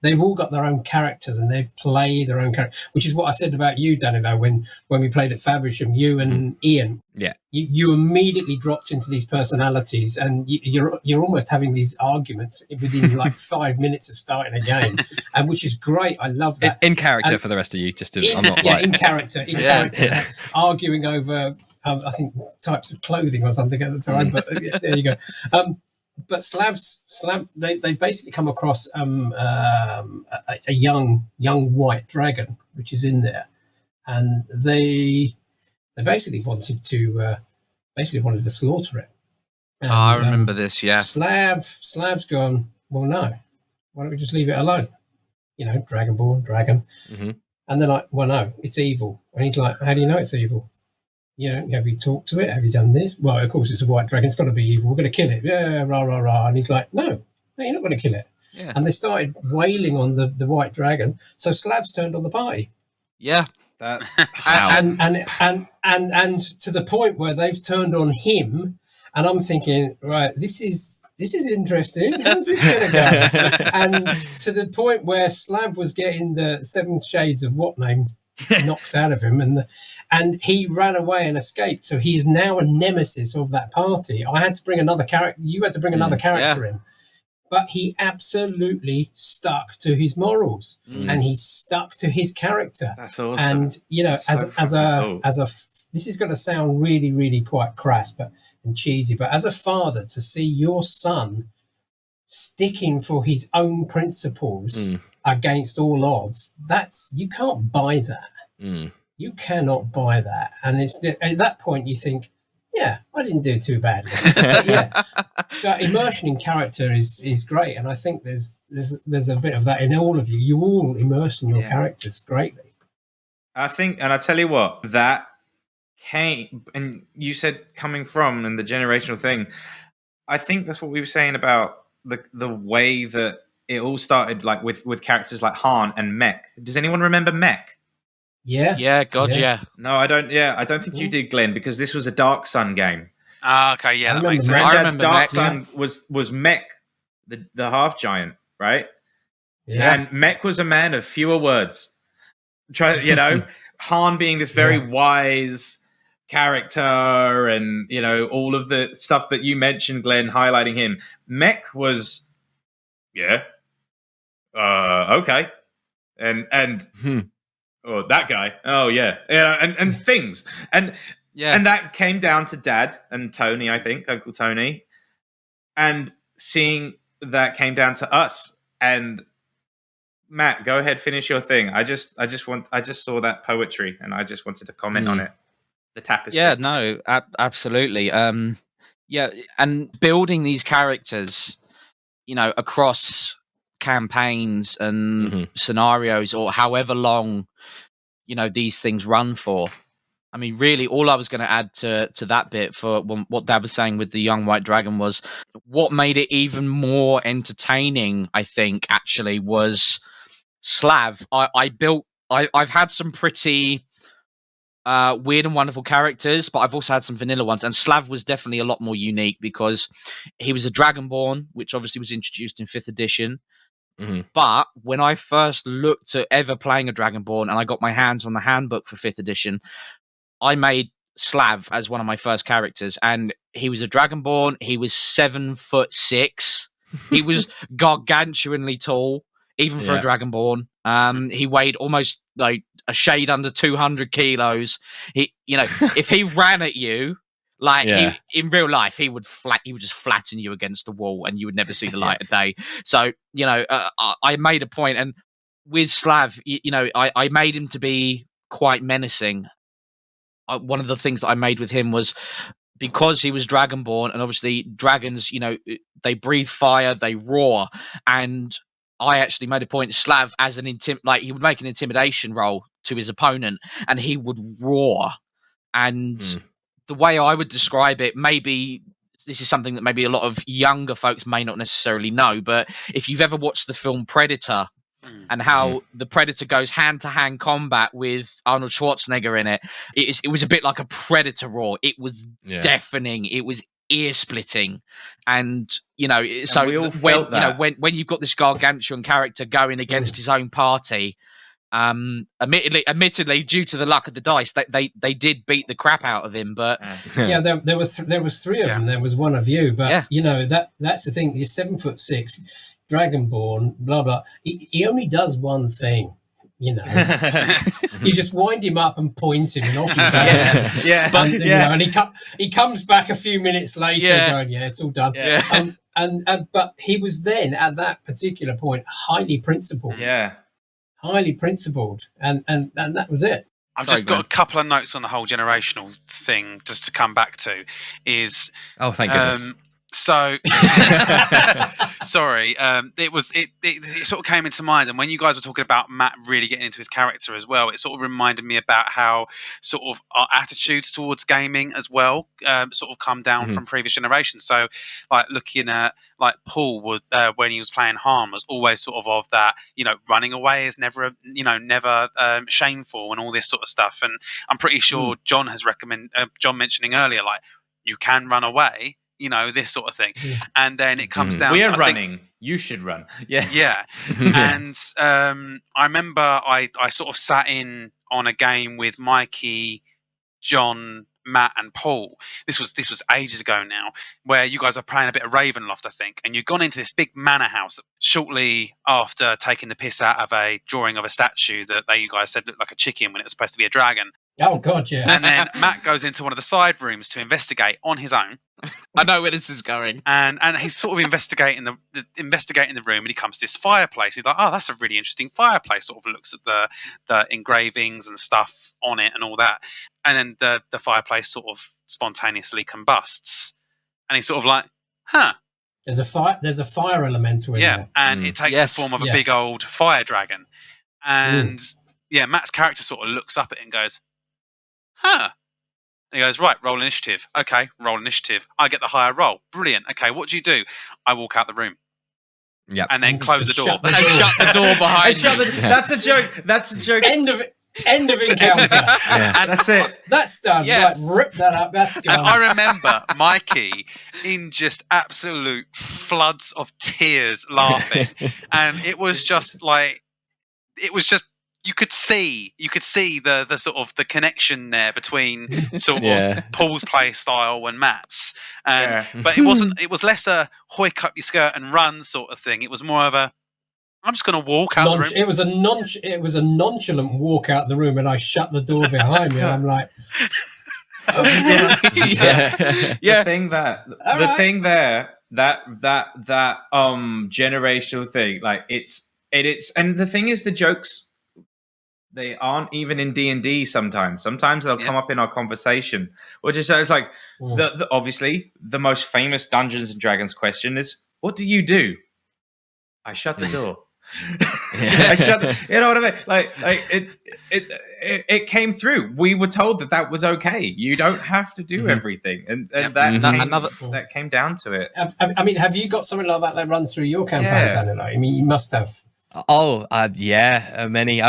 they've all got their own characters, and they play their own character, which is what I said about you, Danilo, when we played at Faversham, you and Ian. Yeah. You immediately dropped into these personalities, and you're almost having these arguments within like 5 minutes of starting a game, and which is great. I love that. In character for the rest of you, in character, arguing over I think types of clothing or something at the time. But there you go. But Slav, they basically come across a young white dragon, which is in there, and they basically wanted to slaughter it. And, I remember this. Yeah, Slav's gone, well, no, why don't we just leave it alone? Dragonborn, dragon. Mm-hmm. And they're like, well, no, it's evil. And he's like, how do you know it's evil? Have you talked to it? Have you done this? Well, of course, it's a white dragon. It's got to be evil. We're going to kill it. Yeah, rah, rah, rah. And he's like, no, you're not going to kill it. Yeah. And they started wailing on the white dragon. So Slav's turned on the party. Yeah. And to the point where they've turned on him. And I'm thinking, right, this is interesting. How's this going to go? And to the point where Slav was getting the 7 shades of what name knocked out of him, and he ran away and escaped. So he is now a nemesis of that party. I had to bring another character. You had to bring another character in, but he absolutely stuck to his morals and he stuck to his character. That's awesome. And as a this is going to sound really, really quite crass, and cheesy, but as a father, to see your son sticking for his own principles against all odds, you can't buy that. You cannot buy that. And it's at that point you think, yeah, I didn't do too badly. But immersion in character is great, and I think there's a bit of that in all of you. You all immerse in your characters greatly. I think, and I tell you what, that came, and you said coming from and the generational thing. I think that's what we were saying about the way that it all started, like with characters like Harn and Mech. Does anyone remember Mech? Yeah. Yeah. No, I don't. Yeah, I don't think you did, Glenn, because this was a Dark Sun game. Okay, yeah, that makes sense. I remember Dark Sun was Mech, the half giant, right? Yeah. And Mech was a man of fewer words. Harn being this very wise character, and all of the stuff that you mentioned, Glenn, highlighting him. Mech was, okay, and. Oh, that guy. Oh, yeah. And things. And that came down to Dad and Tony, I think, Uncle Tony. And seeing that came down to us. And Matt, go ahead, finish your thing. I just saw that poetry, and I just wanted to comment on it. The tapestry. Yeah, no, absolutely. And building these characters, across campaigns and scenarios, or however long these things run for, I mean, really, all I was going to add to that bit for what Dad was saying with the young white dragon was what made it even more entertaining. I think actually was Slav. I've had some pretty weird and wonderful characters, but I've also had some vanilla ones. And Slav was definitely a lot more unique because he was a Dragonborn, which obviously was introduced in 5th edition. Mm-hmm. But when I first looked at ever playing a Dragonborn and I got my hands on the handbook for 5th edition, I made Slav as one of my first characters, and he was a Dragonborn. He was 7'6". He was gargantuanly tall, even for a Dragonborn. He weighed almost like a shade under 200 kilos. If he ran at you, he, in real life, he would just flatten you against the wall, and you would never see the light of day. So I made a point, and with Slav, I made him to be quite menacing. One of the things that I made with him was because he was Dragonborn, and obviously dragons, they breathe fire, they roar, and I actually made a point Slav as an he would make an intimidation roll to his opponent, and he would roar. And the way I would describe it, maybe this is something that maybe a lot of younger folks may not necessarily know, but if you've ever watched the film Predator, and how the Predator goes hand-to-hand combat with Arnold Schwarzenegger in it, it was a bit like a Predator roar. It was deafening. It was ear-splitting, and so we all felt that. When you've got this gargantuan character going against his own party, admittedly, due to the luck of the dice, they did beat the crap out of him. But there was 3 of them. There was one of you, but that's the thing. He's 7'6". Dragonborn, blah blah. He only does one thing, You just wind him up and point him, and off he goes. And he comes back a few minutes later, going, "Yeah, it's all done." But he was then at that particular point highly principled. Highly principled, and that was it. I've just got a couple of notes on the whole generational thing just to come back to. Thank goodness. So sorry, it sort of came into mind, and when you guys were talking about Matt really getting into his character as well, it sort of reminded me about how sort of our attitudes towards gaming as well sort of come down from previous generations. So like looking at like Paul was when he was playing Harn was always sort of that, running away is never shameful and all this sort of stuff. And I'm pretty sure John has John mentioning earlier, like, you can run away, this sort of thing. And then it comes down to running. You should run. And I remember I sort of sat in on a game with Mikey, John, Matt and Paul. This was ages ago now, where you guys are playing a bit of Ravenloft, I think, and you've gone into this big manor house shortly after taking the piss out of a drawing of a statue that you guys said looked like a chicken when it was supposed to be a dragon. Oh God, yeah. And then Matt goes into one of the side rooms to investigate on his own. I know where this is going. And he's sort of investigating the room, and he comes to this fireplace. He's like, "Oh, that's a really interesting fireplace." Sort of looks at the engravings and stuff on it and all that. And then the fireplace sort of spontaneously combusts. And he's sort of like, "Huh." There's a fire elemental in there. And it takes the form of a big old fire dragon. And Matt's character sort of looks up at it and goes, "Huh." And he goes, "Right, roll initiative." Okay, roll initiative. I get the higher roll. Brilliant. Okay, what do you do? I walk out the room. Yep. And then close the door. Shut the door behind me. That's a joke. That's a joke. End of encounter. And that's it. That's done. Yeah. Right, rip that up. That's gone. And I remember Mikey in just absolute floods of tears laughing. And it was just you could see the sort of the connection there between sort of Paul's play style and Matt's. But it was less a hoik up your skirt and run sort of thing. It was more of a, I'm just going to walk out the room. It was a nonchalant walk out the room, and I shut the door behind me, and I'm like, The thing there, that generational thing, like it's, and the thing is, the jokes, they aren't even in D&D sometimes. Sometimes they'll come up in our conversation. Which is, it's like, obviously, the most famous Dungeons & Dragons question is, what do you do? I shut the door. Yeah. You know what I mean? Like it came through. We were told that was okay. You don't have to do everything, and Yep. that came down to it. I mean, have you got something like that runs through your campaign, Danilo? I mean, you must have. Oh, yeah, many.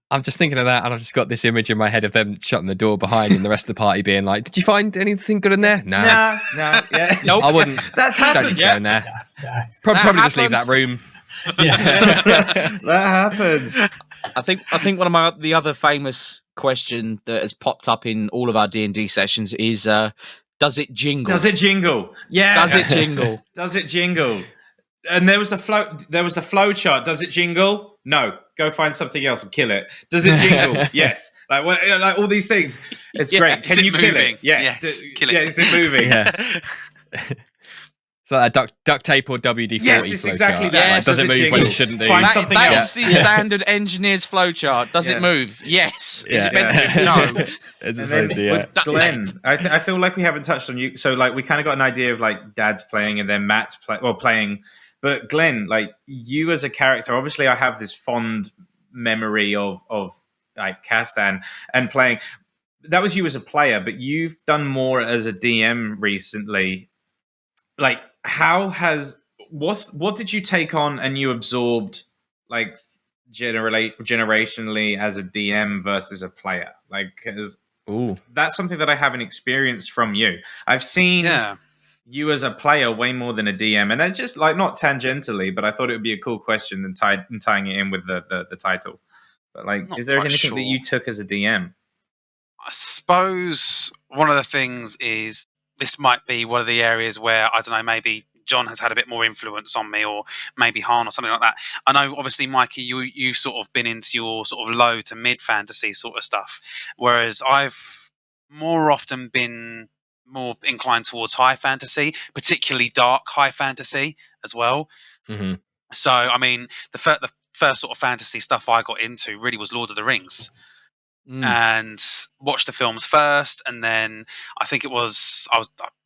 I'm just thinking of that, and I've just got this image in my head of them shutting the door behind, and the rest of the party being like, "Did you find anything good in there?" No, yeah, Nope. I wouldn't. That Don't need happens. to go in there. Yeah. Probably just leave that room. Yeah. That happens. I think one of the other famous question that has popped up in all of our D&D sessions is, does it jingle? Does it jingle? Yeah. Does it jingle? Does it jingle? And there was the flow chart. Does it jingle? No. Go find something else and kill it. Does it jingle? Yes. Like all these things. It's great. Can you kill it? Yes. Kill it. Yeah, is it moving? Yeah. So that duct tape or WD-40 Yes, it's flow exactly chart. that. Like, does it move jingle? when it shouldn't do? Find something else. That's the standard engineer's flowchart. Does Yeah. it move? Yes. Is Yeah. it meant to? No. Is it And then supposed to? Yeah. with Glenn, I feel like we haven't touched on you. So like we kind of got an idea of like Dad's playing and then Matt's playing. But Glenn, like you as a character, obviously I have this fond memory of like Castan and playing. That was you as a player, but you've done more as a DM recently. Like what did you take on and you absorbed like generationally as a DM versus a player? Like, because that's something that I haven't experienced from you. I've seen you as a player way more than a DM, and I just like not tangentially, but I thought it would be a cool question and tying it in with the title. But like, is there anything that you took as a DM? I suppose one of the things is this might be one of the areas where, I don't know, maybe John has had a bit more influence on me, or maybe Harn or something like that. I know, obviously, Mikey, you've sort of been into your sort of low to mid fantasy sort of stuff, whereas I've more often been more inclined towards high fantasy, particularly dark high fantasy as well. Mm-hmm. So, I mean, the first sort of fantasy stuff I got into really was Lord of the Rings. And watched the films first, and then I think it was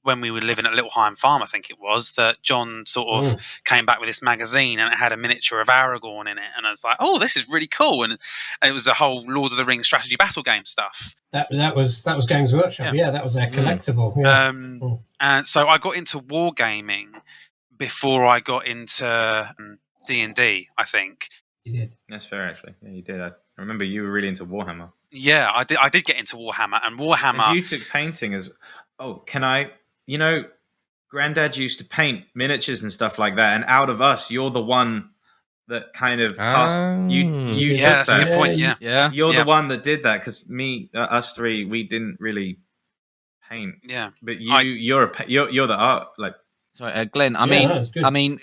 when we were living at Little Higham Farm, I think it was, that John sort of came back with this magazine, and it had a miniature of Aragorn in it, and I was like, oh, this is really cool. And it was a whole Lord of the Rings strategy battle game stuff. That was Games Workshop. Yeah, that was their collectible. Yeah. And so I got into wargaming before I got into D&D, I think. You did. That's fair, actually. Yeah, you did. I remember you were really into Warhammer. Yeah, I did get into Warhammer, and Warhammer. And you took painting as. Oh, can I? You know, Granddad used to paint miniatures and stuff like that, and out of us, you're the one that kind of cast. You yeah, took that's a good point. Yeah, you're the one that did that, because us three, we didn't really paint. Yeah, but you're the art, like. Sorry, Glenn. I mean,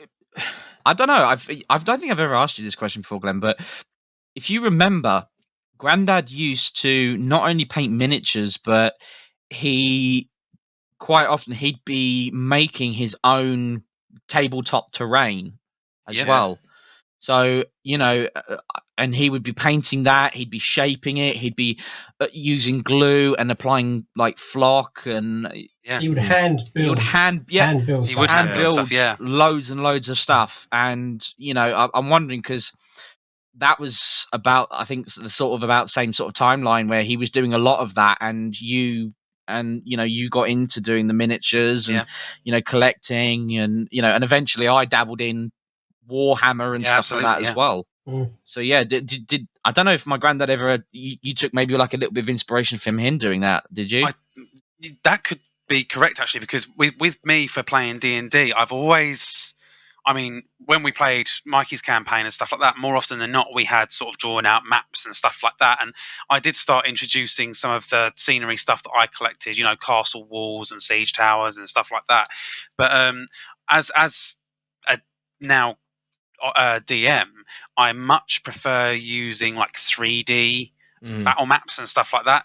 I don't know. I don't think I've ever asked you this question before, Glenn, but if you remember, Grandad used to not only paint miniatures, but he'd be making his own tabletop terrain as well. So, you know, and he would be painting that, he'd be shaping it, he'd be using glue and applying like flock, and he would hand build loads and loads of stuff. And, you know, I'm wondering, because that was about, I think, the sort of about same sort of timeline where he was doing a lot of that, and you got into doing the miniatures and you know, collecting, and you know, and eventually I dabbled in Warhammer and stuff like that as well. So yeah, did I don't know if my granddad ever you took maybe like a little bit of inspiration from him doing that? Did you? That could be correct, actually, because with me for playing D&D, I've always, I mean, when we played Mikey's campaign and stuff like that, more often than not, we had sort of drawn out maps and stuff like that. And I did start introducing some of the scenery stuff that I collected, you know, castle walls and siege towers and stuff like that. But as a now DM, I much prefer using like 3D battle maps and stuff like that.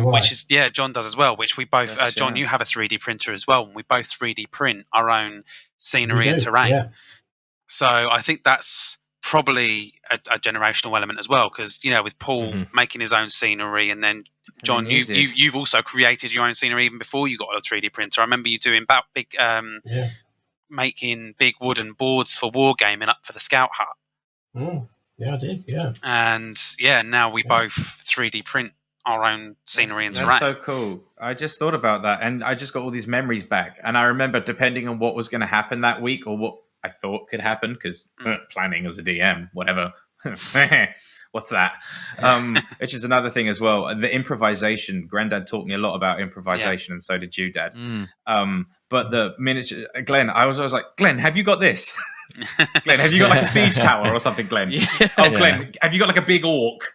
Which is John does as well. Which we both, John, you have a 3D printer as well, and we both 3D print our own scenery and terrain. Yeah. So I think that's probably a generational element as well, because you know, with Paul making his own scenery, and then John, you've also created your own scenery even before you got a 3D printer. I remember you doing big making big wooden boards for wargaming up for the Scout Hut. Yeah, I did. Yeah. And now we both 3D print our own scenery and terrain. That's so cool. I just thought about that, and I just got all these memories back. And I remember, depending on what was going to happen that week or what I thought could happen, because planning as a DM, whatever. What's that? Which is another thing as well. The improvisation. Granddad taught me a lot about improvisation, and so did you, Dad. But the miniature, Glenn, I was always like, Glenn, have you got this? Glenn, have you got like a siege tower or something, Glenn? Oh, Glenn, have you got like a big orc?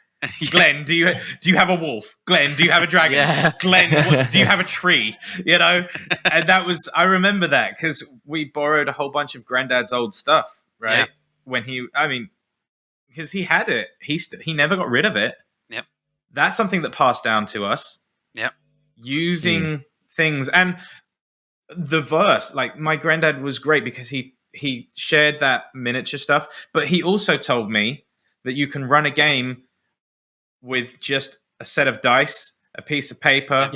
Glenn, do you have a wolf? Glenn, do you have a dragon? Glenn, do you have a tree? You know, and I remember that because we borrowed a whole bunch of Granddad's old stuff, right? When because he had it, he never got rid of it. Yep, that's something that passed down to us. Yep, using things and the verse. Like my granddad was great because he shared that miniature stuff, but he also told me that you can run a game with just a set of dice, a piece of paper,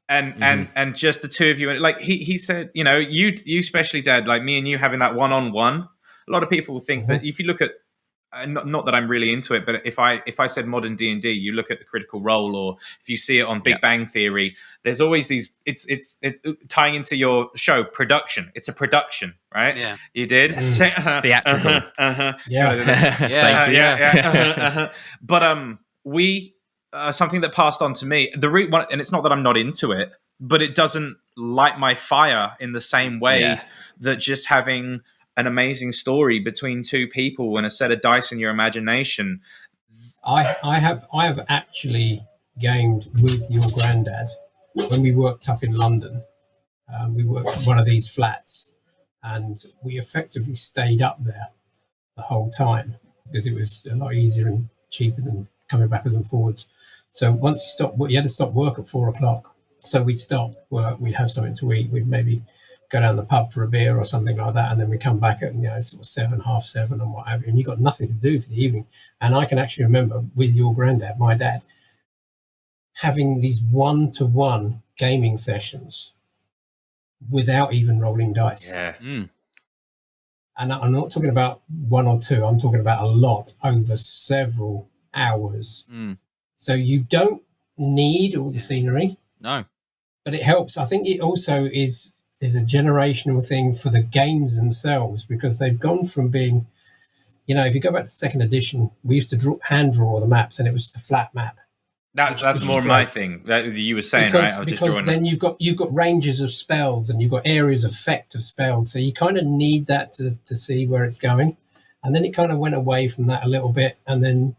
and just the two of you. Like he said, you know, you especially, Dad, like me and you having that one-on-one. A lot of people think that if you look at, not that I'm really into it, but if I said modern D&D, you look at the Critical Role, or if you see it on Big Bang Theory, there's always these. It's tying into your show production. It's a production, right? Yeah, you did theatrical. But we something that passed on to me. And it's not that I'm not into it, but it doesn't light my fire in the same way that just having an amazing story between two people and a set of dice in your imagination. I have actually gamed with your granddad when we worked up in London. We worked at one of these flats, and we effectively stayed up there the whole time because it was a lot easier and cheaper than coming backwards and forwards. So once you stopped, you had to stop work at 4:00. So we'd stop work, we'd have something to eat, we'd maybe go down the pub for a beer or something like that, and then we come back at sort of 7, 7:30, and what have you, and you got nothing to do for the evening. And I can actually remember with your granddad, my dad, having these one-to-one gaming sessions without even rolling dice. And I'm not talking about one or two, I'm talking about a lot over several hours. So you don't need all the scenery, no, but it helps. I think it also is a generational thing for the games themselves, because they've gone from being, if you go back to second edition, we used to hand draw the maps, and it was just a flat map. That's more my thing that you were saying, right? I was because then you've got ranges of spells, and you've got areas of effect of spells, so you kind of need that to see where it's going. And then it kind of went away from that a little bit, and then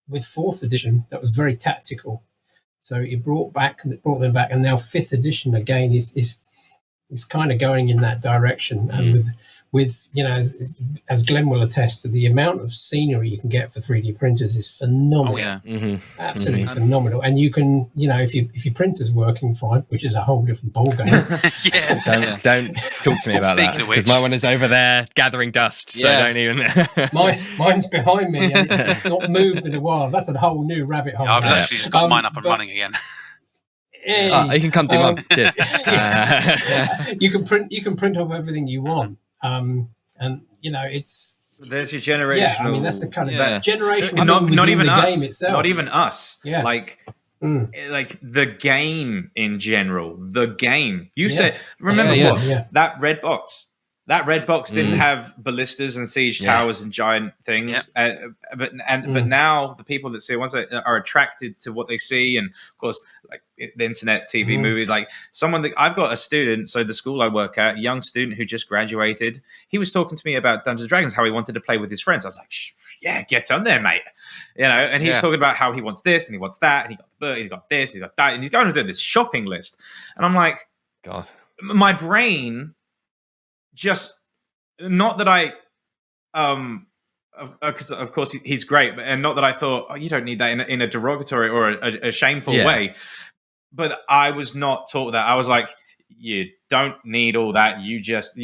with fourth edition, that was very tactical. So it brought them back, and now fifth edition again is kind of going in that direction. And with as Glenn will attest to, the amount of scenery you can get for 3D printers is phenomenal. Absolutely phenomenal. And you can, if your printer's working fine, which is a whole different ballgame. Don't talk to me about that, because my one is over there gathering dust. So don't even. Mine's behind me, and it's not moved in a while. That's a whole new rabbit hole. I've literally just got mine up and running again. You can come do mine. Cheers. You can print off everything you want. And it's there's your generational. I mean, that's the kind of that generational thing not even the us, game itself. Not even us. Like the game in general. The game. You said, remember what that red box. That red box didn't have ballistas and siege towers and giant things. But now the people that see it, once they are attracted to what they see, and of course, like the internet, TV, movies, like someone that I've got a student, so the school I work at, a young student who just graduated, he was talking to me about Dungeons and Dragons, how he wanted to play with his friends. I was like, get on there, mate. And he's talking about how he wants this and he wants that, and he got the book, he's got this, he's got that, and he's going through this shopping list. And I'm like, God, my brain just, not that I of course he's great, and not that I thought, you don't need that in a derogatory or a shameful way, but I was not taught that. I was like, you don't need all that, you just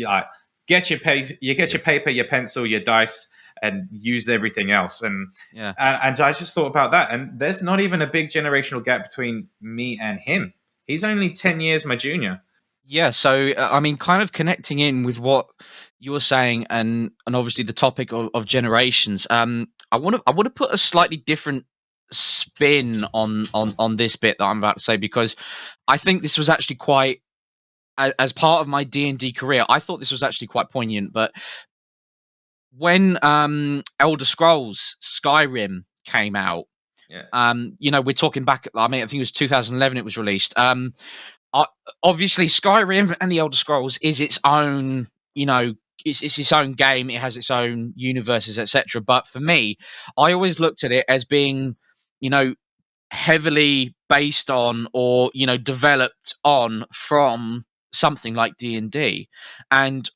get your paper, your pencil, your dice, and use everything else. And I just thought about that, and there's not even a big generational gap between me and him. He's only 10 years my junior. Yeah, so I mean, kind of connecting in with what you were saying, and obviously the topic of generations. I want to put a slightly different spin on this bit that I'm about to say, because I think this was actually quite, as part of my D&D career, I thought this was actually quite poignant. But when Elder Scrolls Skyrim came out, Yeah. we're talking back. I mean, I think it was 2011 it was released. Obviously, Skyrim and the Elder Scrolls is its own, it's its own game. It has its own universes, etc. But for me, I always looked at it as being, heavily based on, or developed on from something like D&D. And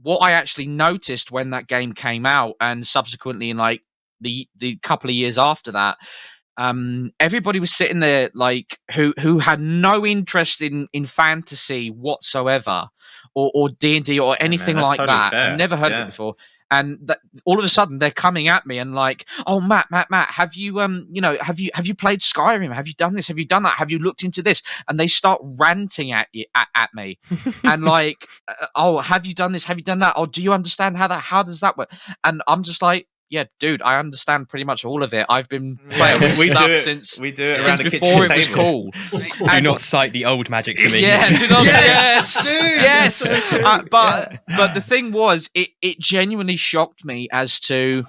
what I actually noticed when that game came out, and subsequently in like the couple of years after that, everybody was sitting there like who had no interest in fantasy whatsoever, or D&D or anything that's like totally that. fair. Never heard of it before. And all of a sudden they're coming at me and like, oh, Matt, have you have you played Skyrim? Have you done this? Have you done that? Have you looked into this? And they start ranting at me, and like, oh, have you done this? Have you done that? Oh, do you understand how does that work? And I'm just like, yeah, dude, I understand pretty much all of it. I've been playing this stuff since we do it since around the before kitchen it was table. cool. Do not cite the old magic to me. Yeah, do not, yes, dude, yes. so true. But the thing was, it genuinely shocked me as to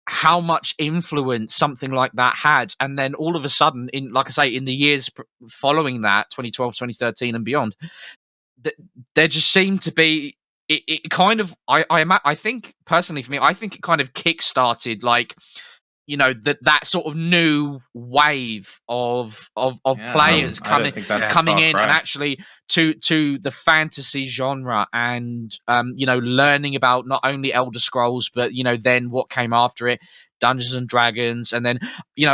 how much influence something like that had. And then all of a sudden, like I say, in the years following that, 2012, 2013 and beyond, there just seemed to be it kind of, I think personally for me, I think it kind of kick-started like, that sort of new wave of players coming think that's a coming far in cry. and actually to the fantasy genre, and learning about not only Elder Scrolls, but then what came after it, Dungeons and Dragons. And then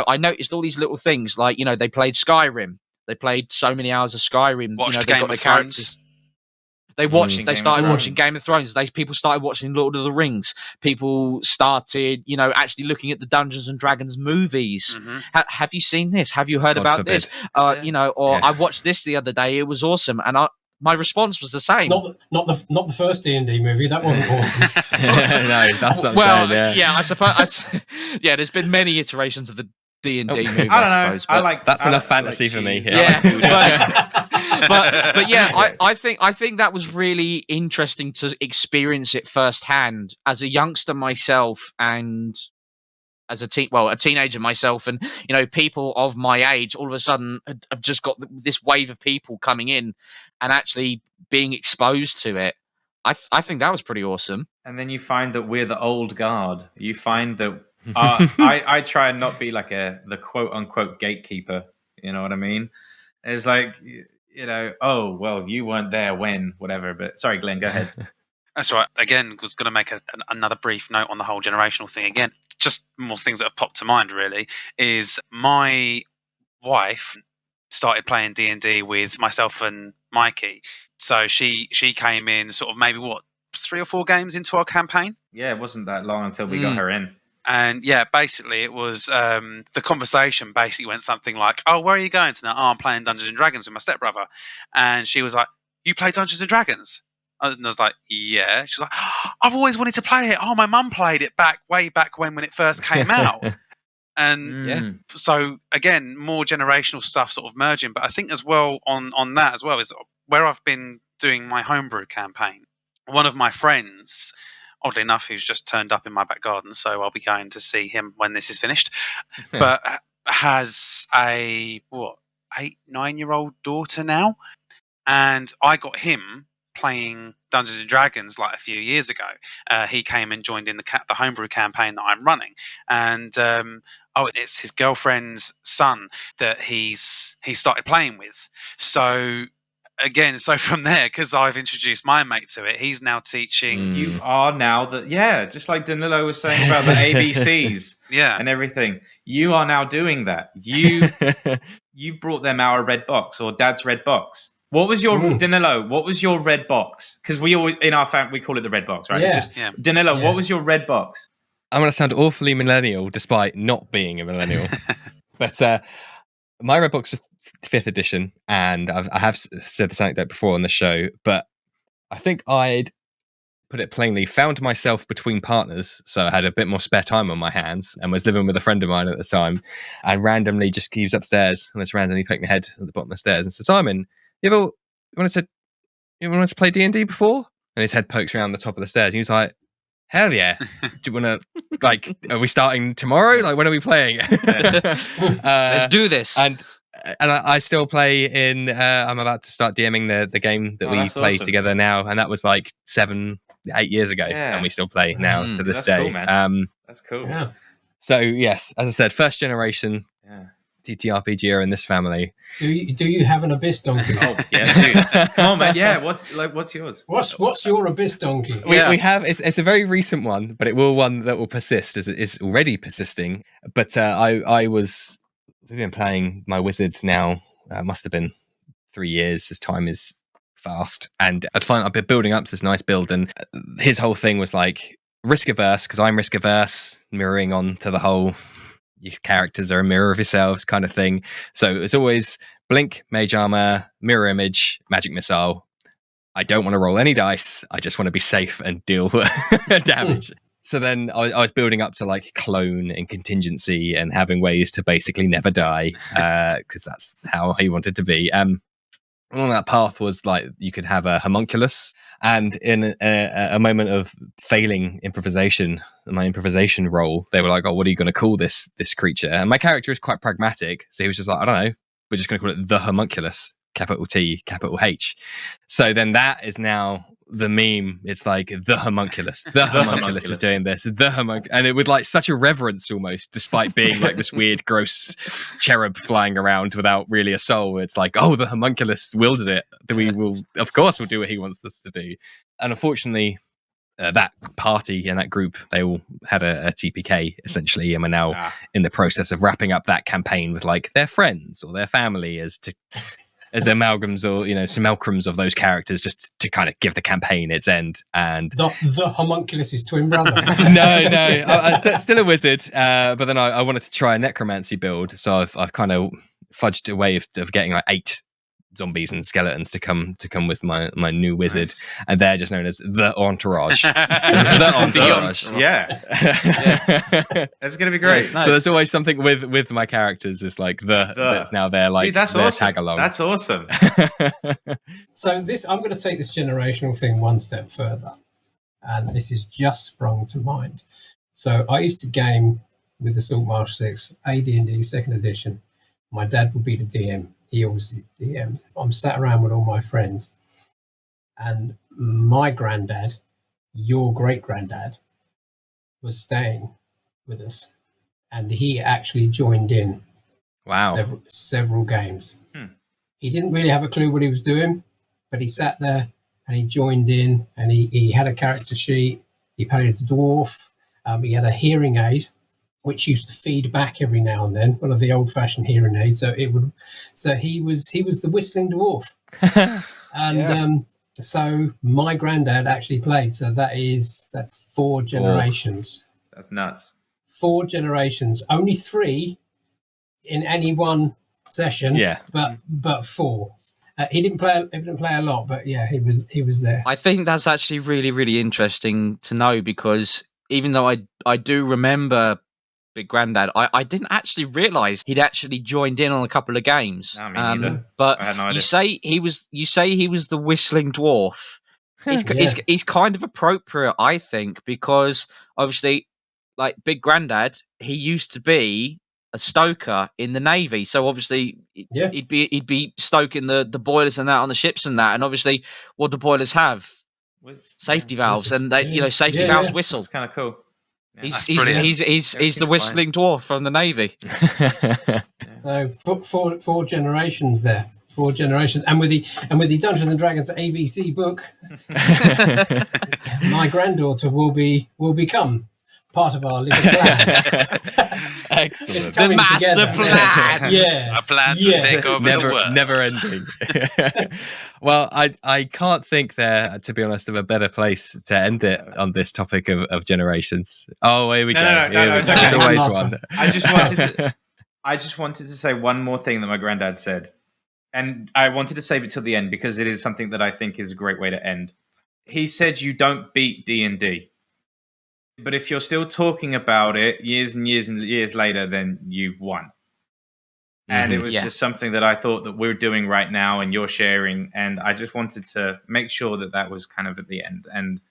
I noticed all these little things like they played Skyrim, they played so many hours of Skyrim, Watched they Game got of the Thrones. characters. They started watching Thrones. Game of Thrones. People started watching Lord of the Rings. People started, actually looking at the Dungeons and Dragons movies. Mhm. Have you seen this? Have you heard God about forbid. this? Or Yeah. I watched this the other day. It was awesome. And my response was the same. Not the first D&D movie. That wasn't awesome. No, that's what I'm Well, saying. Yeah. I suppose. Yeah, there's been many iterations of the D&D movie. I don't know. suppose, but That's enough fantasy for me. cheese. Yeah. But yeah, I think that was really interesting to experience it firsthand as a youngster myself, and as a teenager myself, and people of my age all of a sudden have just got this wave of people coming in and actually being exposed to it. I think that was pretty awesome. And then you find that we're the old guard. You find that I try and not be like the quote unquote gatekeeper. You know what I mean? It's like, oh, well, you weren't there when, whatever. But sorry, Glenn, go ahead. That's right. Again, was going to make another brief note on the whole generational thing. Again, just more things that have popped to mind. Really, is my wife started playing D&D with myself and Mikey. So she came in sort of maybe 3 or 4 games into our campaign. Yeah, it wasn't that long until we got her in. And yeah, basically it was the conversation basically went something like, "Oh, where are you going tonight?" "Oh, I'm playing Dungeons and Dragons with my stepbrother." And she was like, "You play Dungeons and Dragons?" And I was like, "Yeah." She was like, "Oh, I've always wanted to play it. Oh, my mum played it way back when it first came out." And so again, more generational stuff sort of merging. But I think as well on that as well is where I've been doing my homebrew campaign. One of my friends, oddly enough, who's just turned up in my back garden, so I'll be going to see him when this is finished, but has a 8-9-year-old daughter now, and I got him playing Dungeons and Dragons like a few years ago. He came and joined in the homebrew campaign that I'm running, and it's his girlfriend's son that he started playing with. So again, from there, because I've introduced my mate to it, he's now teaching. You are now just like Danilo was saying about the ABCs and everything. You are now doing that. You brought them our red box or Dad's red box. What was your Danilo? What was your red box? Because we always in our family we call it the red box, right? Yeah. It's just Danilo. What was your red box? I'm going to sound awfully millennial, despite not being a millennial. But my red box was 5th edition, and I have said this anecdote before on the show, but I think I'd put it plainly, found myself between partners, so I had a bit more spare time on my hands, and was living with a friend of mine at the time, and randomly just keeps upstairs and just randomly poked my head at the bottom of the stairs and said, "Simon, you wanted to play D&D before?" And his head pokes around the top of the stairs. And he was like, "Hell yeah! Do you want to, like, are we starting tomorrow? Like, when are we playing?" Let's do this. And I still play in. I'm about to start DMing the game that we play together now, and that was like 7-8 years ago, and we still play now to this day. Cool, man. That's cool. Yeah. So yes, as I said, first generation ttrpg are in this family. Do you have an abyss donkey? Oh yeah, dude. Come on, man. Yeah, what's yours? What's your abyss donkey? We have it's a very recent one, but one that will persist, as it is already persisting. But we've been playing my wizard now. Must have been 3 years. As time is fast, and I've been building up to this nice build, and his whole thing was like risk averse, because I'm risk averse, mirroring on to the whole your characters are a mirror of yourselves kind of thing. So it's always blink, mage armor, mirror image, magic missile. I don't want to roll any dice. I just want to be safe and deal damage. So then I was building up to like clone and contingency and having ways to basically never die, because that's how he wanted to be. Along that path was like you could have a homunculus, and in a moment of failing my improvisation roll, they were like, "Oh, what are you going to call this creature?" And my character is quite pragmatic, so he was just like, "I don't know, we're just going to call it the homunculus, capital T, capital H." So then that is now the meme. It's like the homunculus. The homunculus is doing this. The homunculus, and it with like such a reverence almost, despite being like this weird, gross cherub flying around without really a soul. It's like, oh, the homunculus wielded it. Of course, we'll do what he wants us to do. And unfortunately, that party and that group, they all had a TPK essentially, and we're now in the process of wrapping up that campaign with like their friends or their family as amalgams or simulacrums of those characters, just to kind of give the campaign its end. And the homunculus's twin brother. no, I'm still a wizard, but then I wanted to try a necromancy build, so I've kind of fudged a way of getting like 8 zombies and skeletons to come with my new wizard. Nice. And they're just known as the entourage. The entourage. Yeah. That's gonna be great. Nice. So there's always something with my characters is like that's now their like. Dude, that's their awesome. Tag along. That's awesome. So I'm going to take this generational thing one step further, and this has just sprung to mind. So I used to game with the Saltmarsh 6 AD&D 2nd edition. My dad would be the DM. He always DM'd. I'm sat around with all my friends, and my granddad, your great granddad, was staying with us, and he actually joined in. Wow! Several games. He didn't really have a clue what he was doing, but he sat there and he joined in, and he had a character sheet. He played a dwarf. He had a hearing aid, which used to feed back every now and then, one of the old-fashioned hearing aids. So he was the whistling dwarf, and so my granddad actually played. So that's 4 generations. Oh, that's nuts. 4 generations, only 3 in any one session. Yeah, but 4. He didn't play a lot, but yeah, he was there. I think that's actually really, really interesting to know, because even though I do remember Big Grandad, I didn't actually realise he'd actually joined in on a couple of games. No, me neither. But I had no idea. you say he was the whistling dwarf. He's kind of appropriate, I think, because obviously, like Big Grandad, he used to be a stoker in the Navy, so obviously he'd be stoking the boilers and that on the ships and that, and obviously what do boilers have? Safety valves, and they safety valves whistle. It's kind of cool. Yeah. He's the whistling dwarf from the Navy. So 4 generations there. 4 generations, and with the Dungeons and Dragons ABC book, my granddaughter will become part of our little plan. Excellent. It's coming the master together. plan. Yes. A plan to take over the world. Never ending. Well, I can't think there, to be honest, of a better place to end it on this topic of generations. Oh, here we go. No, There's always one. I just wanted to say one more thing that my granddad said. and I wanted to save it till the end because it is something that I think is a great way to end. He said you don't beat D&D. But if you're still talking about it years and years and years later, then you've won. And it was just something that I thought that we're doing right now and you're sharing. And I just wanted to make sure that that was kind of at the end. And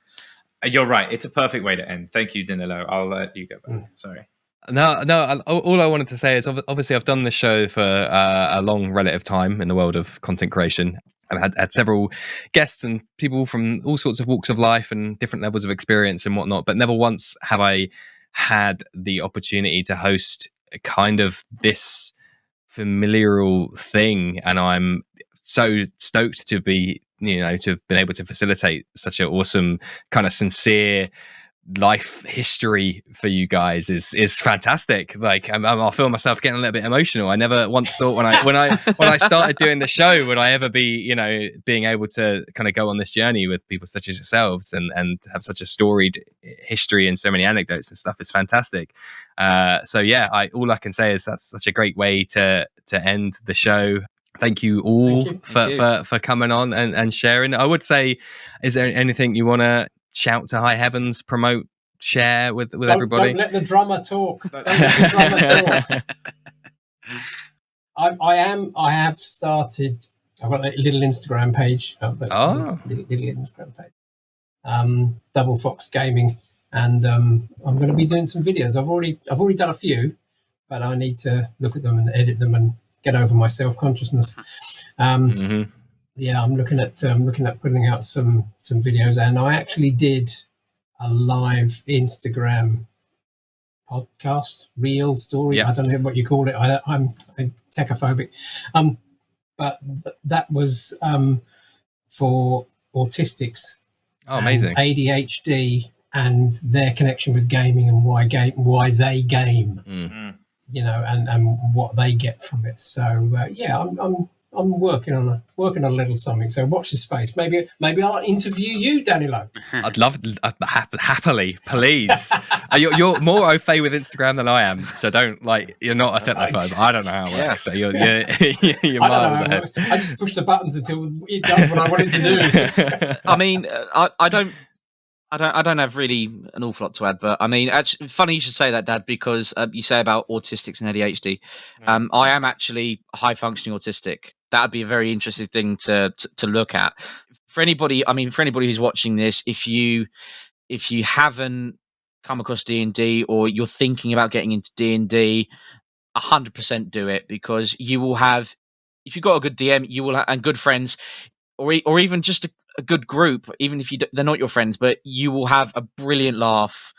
you're right. It's a perfect way to end. Thank you, Danilo. I'll let you go back. Sorry. No. All I wanted to say is obviously I've done this show for a long relative time in the world of content creation. I've had several guests and people from all sorts of walks of life and different levels of experience and whatnot, but never once have I had the opportunity to host kind of this familial thing. And I'm so stoked to be, to have been able to facilitate such an awesome kind of sincere life history for you guys is fantastic. Like I'll feel myself getting a little bit emotional. I never once thought when I started doing the show would I ever be being able to kind of go on this journey with people such as yourselves and have such a storied history and so many anecdotes and stuff. Is fantastic. So yeah, all I can say is that's such a great way to end the show. Thank you all for coming on and sharing. I would say, is there anything you want to shout to high heavens, promote, share with everybody? Don't let the drummer talk. Don't let the drummer talk. I have started. I've got a little Instagram page. Little Instagram page. Double Fox Gaming, and I'm going to be doing some videos. I've already done a few, but I need to look at them and edit them and get over my self-consciousness. Yeah, I'm looking at putting out some videos, and I actually did a live Instagram podcast, real story. I don't know what you call it. I'm techophobic, but that was for autistics. Oh, amazing! ADHD and their connection with gaming and why they game. And what they get from it. So yeah, I'm working on a little something. So watch this space. Maybe I'll interview you, Danilo. I'd love happily, please. You're more au fait with Instagram than I am, so don't you're not a technophobe. I don't know how it works. So you're miles ahead. I just push the buttons until it does what I want it to do. I mean, I don't have really an awful lot to add, but I mean, actually, funny you should say that, Dad, because you say about autistics and ADHD. I am actually high functioning autistic. That would be a very interesting thing to look at. For anybody who's watching this, if you haven't come across D&D or you're thinking about getting into D&D, 100% do it, because you will have, if you've got a good DM, you will and good friends, or even just a good group, even if they're not your friends, but you will have a brilliant laugh.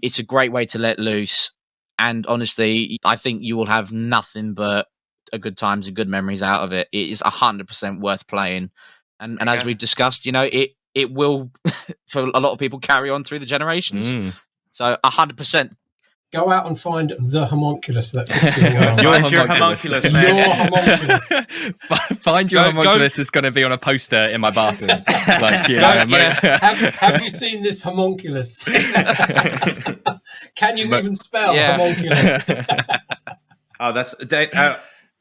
It's a great way to let loose, and honestly, I think you will have nothing but a good times and good memories out of it. It is 100% worth playing, and as we've discussed, it will for a lot of people carry on through the generations. So 100%. Go out and find the homunculus that fits your your homunculus, man. Your homunculus. Find your homunculus is going to be on a poster in my bathroom. Have you seen this homunculus? Can you even spell homunculus? Oh, that's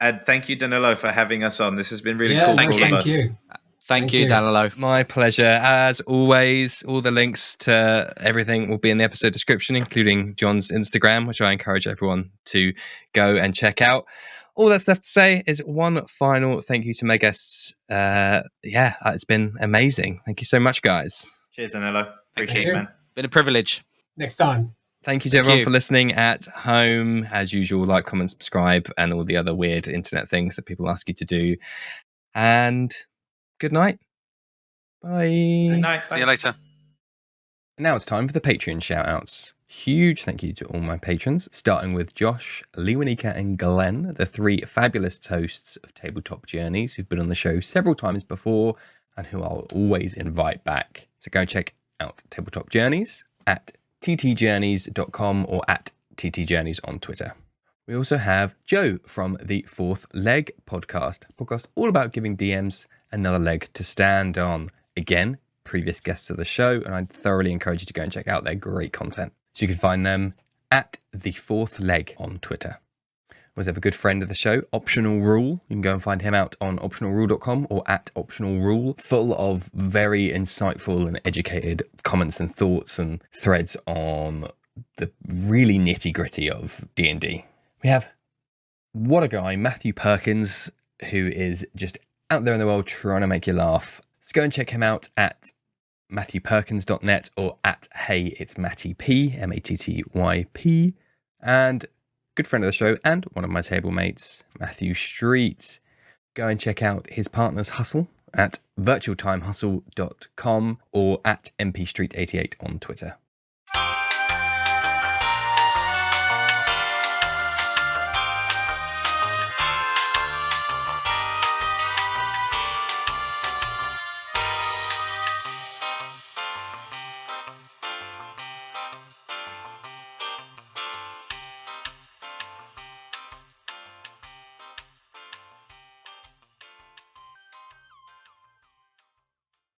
and thank you, Danilo, for having us on. This has been really cool. Thank you. Thank you, Danilo. My pleasure. As always, all the links to everything will be in the episode description, including John's Instagram, which I encourage everyone to go and check out. All that's left to say is one final thank you to my guests. It's been amazing. Thank you so much, guys. Cheers, Danilo. Appreciate it, man. Been a privilege. Next time. Thank you to everyone for listening at home. As usual, like, comment, subscribe, and all the other weird internet things that people ask you to do. And good night. Bye. Good night. See you later. Now it's time for the Patreon shout-outs. Huge thank you to all my patrons, starting with Josh, Lewanika, and Glenn, the three fabulous hosts of Tabletop Journeys who've been on the show several times before and who I'll always invite back. So go check out Tabletop Journeys at ttjourneys.com or at ttjourneys on Twitter. We also have Joe from the Fourth Leg podcast all about giving DMs another leg to stand on. Again, previous guests of the show, and I'd thoroughly encourage you to go and check out their great content. So you can find them at the Fourth Leg on Twitter. was have a good friend of the show, Optional Rule. You can go and find him out on optionalrule.com or at Optional Rule, full of very insightful and educated comments and thoughts and threads on the really nitty-gritty of D&D. We have, what a guy, Matthew Perkins, who is just out there in the world trying to make you laugh. So go and check him out at matthewperkins.net or at Hey It's Matty P, Mattyp, and good friend of the show and one of my table mates, Matthew Street. Go and check out his partner's hustle at virtualtimehustle.com or at mpstreet88 on Twitter.